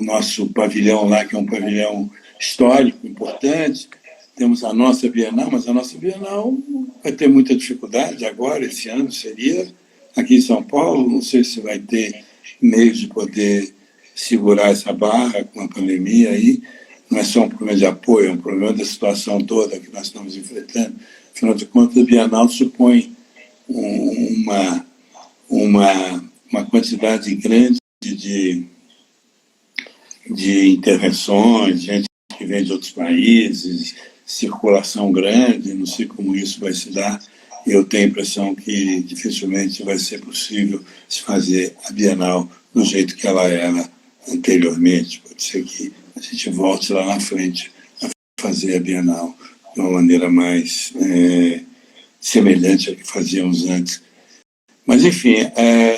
Speaker 2: nosso pavilhão lá, que é um pavilhão histórico importante. Temos a nossa Bienal, mas a nossa Bienal vai ter muita dificuldade agora, esse ano seria, aqui em São Paulo. Não sei se vai ter meios de poder segurar essa barra com a pandemia aí. Não é só um problema de apoio, é um problema da situação toda que nós estamos enfrentando. Afinal de contas, a Bienal supõe uma quantidade grande de intervenções, gente que vem de outros países, circulação grande, não sei como isso vai se dar. Eu tenho a impressão que dificilmente vai ser possível se fazer a Bienal do jeito que ela era anteriormente. Pode ser que a gente volte lá na frente a fazer a Bienal de uma maneira mais semelhante ao que fazíamos antes. Mas, enfim,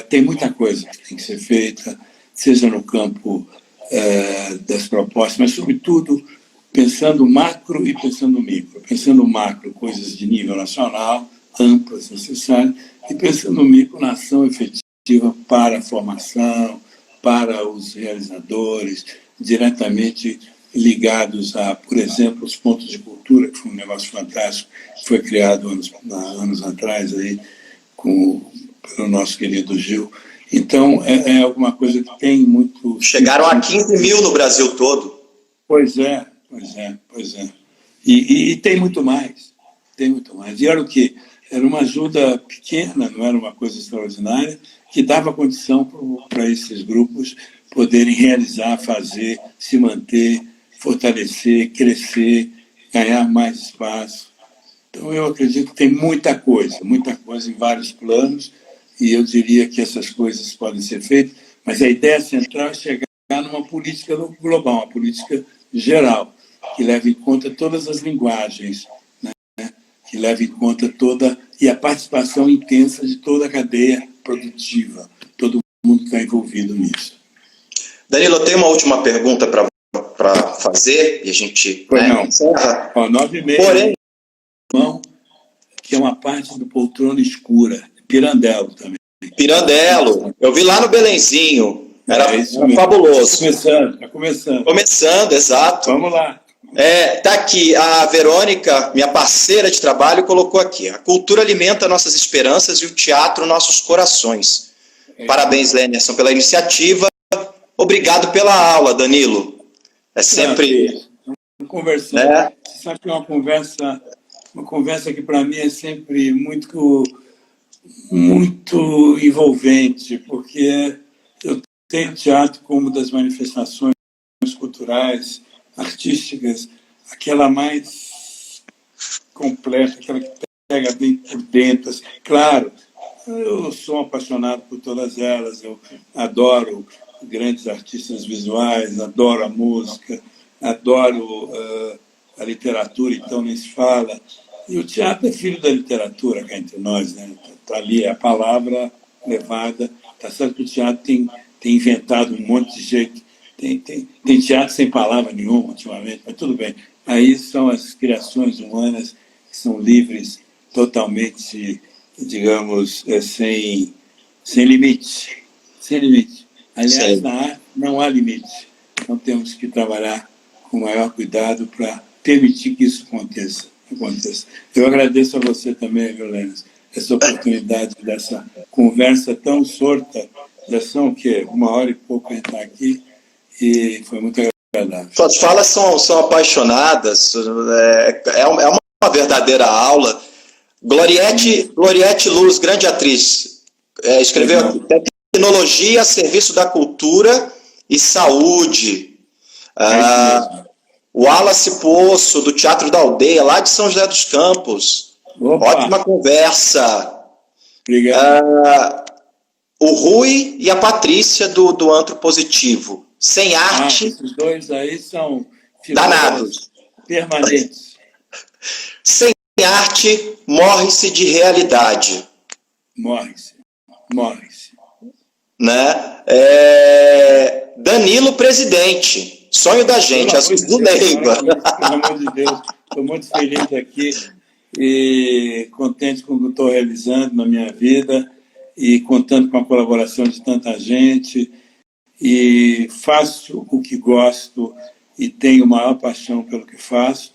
Speaker 2: tem muita coisa que tem que ser feita, seja no campo das propostas, mas, sobretudo, pensando macro e pensando micro. Pensando macro, coisas de nível nacional, amplas, necessárias, e pensando micro na ação efetiva para a formação, para os realizadores, diretamente ligados a, por exemplo, os pontos de cultura, que foi um negócio fantástico, que foi criado anos atrás aí, pelo nosso querido Gil. Então, é alguma coisa que tem muito...
Speaker 1: Chegaram a 15 mil no Brasil todo.
Speaker 2: Pois é. E tem muito mais. E era o quê? Era uma ajuda pequena, não era uma coisa extraordinária, que dava condição para esses grupos poderem realizar, fazer, se manter, fortalecer, crescer, ganhar mais espaço. Então, eu acredito que tem muita coisa em vários planos, e eu diria que essas coisas podem ser feitas, mas a ideia central é chegar numa política global, uma política geral, que leve em conta todas as linguagens, né, que leva em conta e a participação intensa de toda a cadeia produtiva, todo mundo que está envolvido nisso.
Speaker 1: Danilo, eu tenho uma última pergunta para fazer, e a gente
Speaker 2: encerra. 9h30,
Speaker 1: porém,
Speaker 2: que é uma parte do Poltrona Escura, Pirandello também.
Speaker 1: Pirandello, eu vi lá no Belenzinho, era fabuloso.
Speaker 2: Está começando.
Speaker 1: Começando, exato.
Speaker 2: Vamos lá.
Speaker 1: Tá aqui, a Verônica, minha parceira de trabalho, colocou aqui: a cultura alimenta nossas esperanças e o teatro nossos corações. Parabéns, Lenerson, pela iniciativa. Obrigado pela aula, Danilo. É sempre...
Speaker 2: Conversando. Você sabe que é uma conversa que para mim é sempre muito envolvente, porque eu tenho teatro como das manifestações culturais, artísticas, aquela mais completa, aquela que pega bem por dentro. Claro, eu sou apaixonado por todas elas, eu adoro grandes artistas visuais, adoro a música, adoro a literatura, então nem se fala. E o teatro é filho da literatura cá entre nós, né? Está ali a palavra levada. Está certo que o teatro tem inventado um monte de jeito. Tem teatro sem palavra nenhuma ultimamente, mas tudo bem. Aí são as criações humanas que são livres, totalmente, digamos, sem limite. Sem limite. Aliás, na arte não há limite. Então temos que trabalhar com o maior cuidado para permitir que isso aconteça. Eu agradeço a você também, viu, Lenerson, essa oportunidade dessa conversa tão sorta. Já são o quê? 1h e pouco a gente está aqui e foi muito agradável.
Speaker 1: Suas falas são apaixonadas, é uma verdadeira aula. Gloriette Luz, grande atriz, escreveu aqui: tecnologia a serviço da cultura e saúde. O Wallace Poço, do Teatro da Aldeia, lá de São José dos Campos.
Speaker 2: Opa.
Speaker 1: Ótima conversa.
Speaker 2: Obrigado.
Speaker 1: O Rui e a Patrícia, do Antro Positivo. Sem arte...
Speaker 2: esses dois aí são
Speaker 1: danados.
Speaker 2: Permanentes.
Speaker 1: Sem arte, morre-se de realidade.
Speaker 2: Morre-se.
Speaker 1: Né? Danilo presidente. Sonho da gente, Azul Neiva.
Speaker 2: Pelo amor de Deus, estou muito feliz aqui e contente com o que estou realizando na minha vida e contando com a colaboração de tanta gente, e faço o que gosto e tenho maior paixão pelo que faço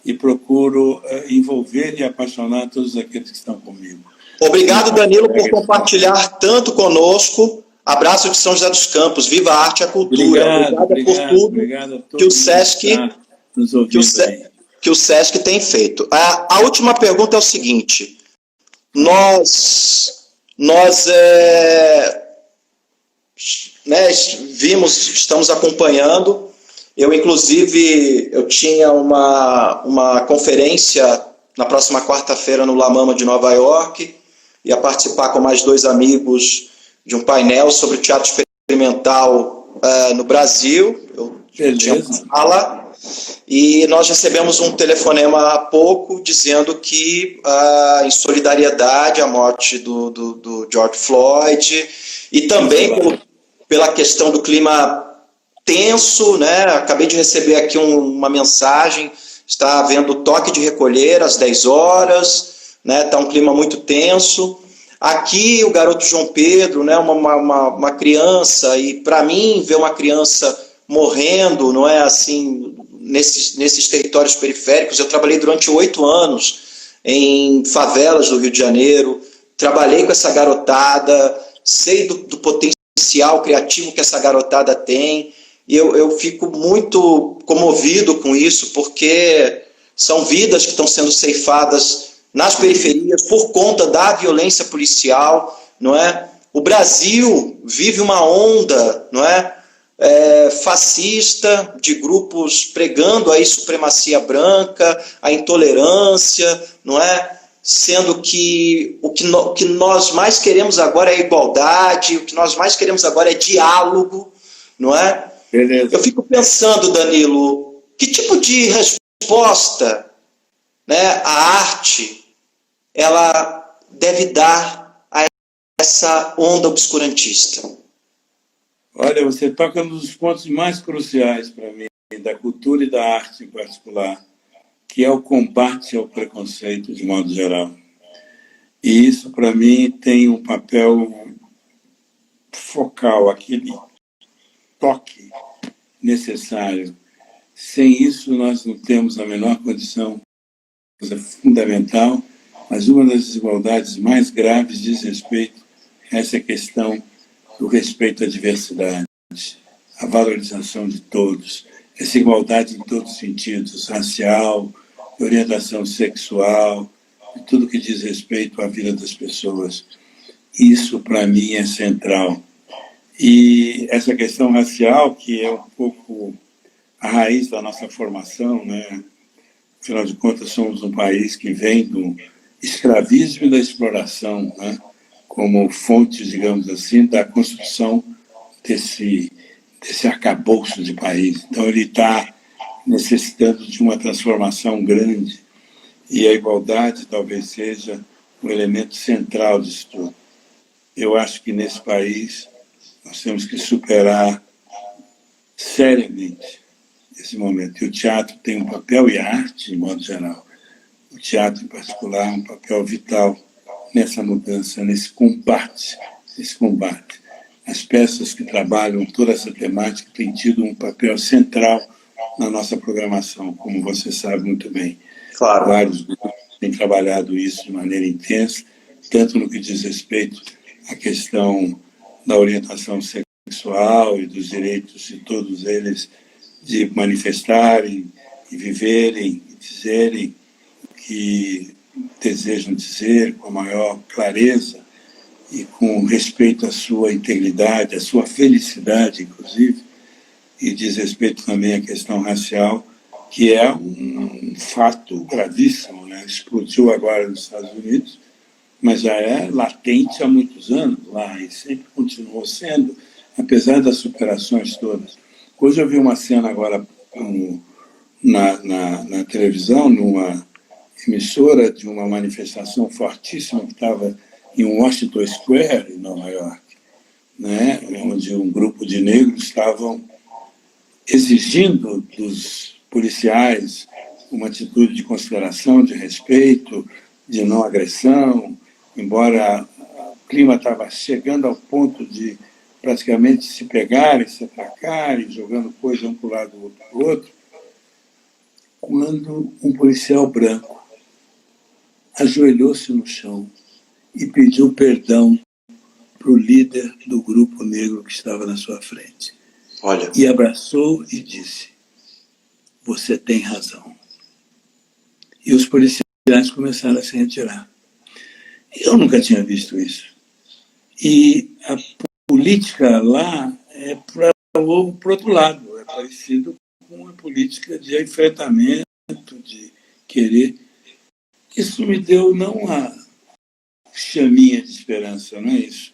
Speaker 2: e procuro envolver e apaixonar todos aqueles que estão comigo.
Speaker 1: Obrigado, Danilo, por compartilhar tanto conosco. Abraço de São José dos Campos. Viva a arte e a cultura. Obrigado por tudo que o Sesc tem feito. A última pergunta é o seguinte: nós estamos acompanhando. Eu tinha uma conferência na próxima quarta-feira no La Mama de Nova York, ia participar com mais 2 amigos de um painel sobre o teatro experimental no Brasil. Eu tinha uma sala, e nós recebemos um telefonema há pouco dizendo que, em solidariedade à morte do George Floyd, e também pela questão do clima tenso, né? Acabei de receber aqui uma mensagem: está havendo toque de recolher às 10 horas, né? Está um clima muito tenso. Aqui o garoto João Pedro, né? uma criança, e para mim ver uma criança morrendo, não é assim, nesses territórios periféricos. Eu trabalhei durante 8 anos em favelas do Rio de Janeiro, trabalhei com essa garotada, sei do potencial criativo que essa garotada tem, e eu fico muito comovido com isso, porque são vidas que estão sendo ceifadas nas periferias por conta da violência policial, não é? O Brasil vive uma onda, não é? Fascista, de grupos pregando a supremacia branca, a intolerância, não é? Sendo que o que nós mais queremos agora é igualdade, o que nós mais queremos agora é diálogo, não é?
Speaker 2: Beleza.
Speaker 1: Eu fico pensando, Danilo, que tipo de resposta, né, a arte ela deve dar a essa onda obscurantista?
Speaker 2: Olha, você toca nos dos pontos mais cruciais para mim, da cultura e da arte em particular, que é o combate ao preconceito de modo geral. E isso, para mim, tem um papel focal, aquele toque necessário. Sem isso, nós não temos a menor condição, coisa fundamental, mas uma das desigualdades mais graves diz respeito a essa questão do respeito à diversidade, a valorização de todos, essa igualdade em todos os sentidos, racial, orientação sexual, tudo que diz respeito à vida das pessoas. Isso, para mim, é central. E essa questão racial, que é um pouco a raiz da nossa formação, né? Afinal de contas, somos um país que vem do escravismo e da exploração, né? Como fonte, digamos assim, da construção desse arcabouço de país. Então, ele está necessitando de uma transformação grande e a igualdade talvez seja um elemento central disso tudo. Eu acho que nesse país nós temos que superar seriamente esse momento. E o teatro tem um papel, e a arte, de modo geral, o teatro em particular, um papel vital nessa mudança, nesse combate. As peças que trabalham toda essa temática têm tido um papel central na nossa programação, como você sabe muito bem.
Speaker 1: Claro.
Speaker 2: Vários grupos têm trabalhado isso de maneira intensa, tanto no que diz respeito à questão da orientação sexual e dos direitos de todos eles de manifestarem e viverem e dizerem o que desejam dizer com a maior clareza e com respeito à sua integridade, à sua felicidade, inclusive, e diz respeito também à questão racial, que é um fato gravíssimo, né? Explodiu agora nos Estados Unidos, mas já é latente há muitos anos lá e sempre continuou sendo, apesar das superações todas. Hoje eu vi uma cena agora na televisão, numa emissora de uma manifestação fortíssima que estava em Washington Square, em Nova York, né? Onde um grupo de negros estavam exigindo dos policiais uma atitude de consideração, de respeito, de não agressão, embora o clima estava chegando ao ponto de praticamente se pegarem, se atacarem, jogando coisa um para o lado do outro para o outro, quando um policial branco ajoelhou-se no chão e pediu perdão para o líder do grupo negro que estava na sua frente.
Speaker 1: Olha.
Speaker 2: E abraçou e disse: "Você tem razão." E os policiais começaram a se retirar. Eu nunca tinha visto isso. E a política lá é para o outro lado, é parecido com a política de enfrentamento, de querer. Isso me deu não uma chaminha de esperança, não é isso?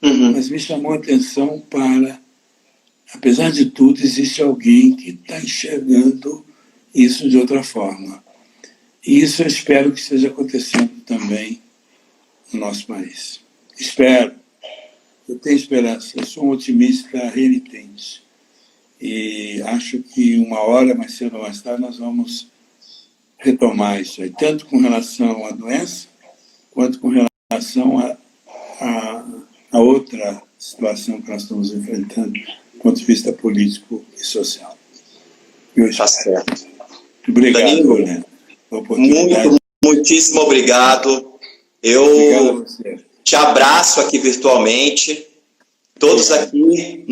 Speaker 2: Mas me chamou a atenção para, apesar de tudo, existe alguém que está enxergando isso de outra forma. E isso eu espero que esteja acontecendo também no nosso país. Espero. Eu tenho esperança. Eu sou um otimista renitente. E acho que uma hora, mais cedo ou mais tarde, nós vamos retomar isso aí, tanto com relação à doença, quanto com relação a outra situação que nós estamos enfrentando do ponto de vista político e social.
Speaker 1: Tá certo.
Speaker 2: Muito obrigado,
Speaker 1: Danilo,
Speaker 2: Leandro.
Speaker 1: Muitíssimo obrigado.
Speaker 2: Obrigado a você.
Speaker 1: Te abraço aqui virtualmente. Todos aqui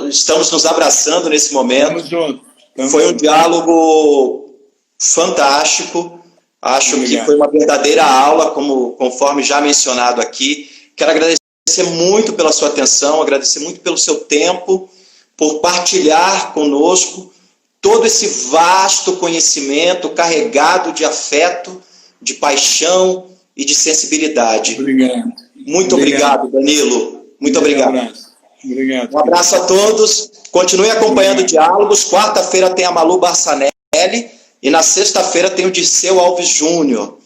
Speaker 1: estamos nos abraçando nesse momento.
Speaker 2: Estamos juntos.
Speaker 1: Foi um diálogo fantástico. Acho que foi uma verdadeira aula, conforme já mencionado aqui. Quero agradecer muito pela sua atenção, agradecer muito pelo seu tempo, por partilhar conosco todo esse vasto conhecimento carregado de afeto, de paixão e de sensibilidade.
Speaker 2: Obrigado.
Speaker 1: Muito obrigado, Danilo. Muito obrigado.
Speaker 2: Obrigado.
Speaker 1: Um abraço a todos. Continue acompanhando Diálogos. Quarta-feira tem a Malu Barçanelli e na sexta-feira tem o Dirceu Alves Júnior.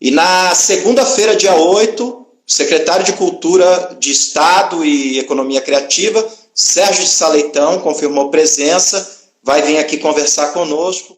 Speaker 1: E na segunda-feira, dia 8, o secretário de Cultura de Estado e Economia Criativa, Sérgio de Sá Leitão, confirmou presença, vai vir aqui conversar conosco.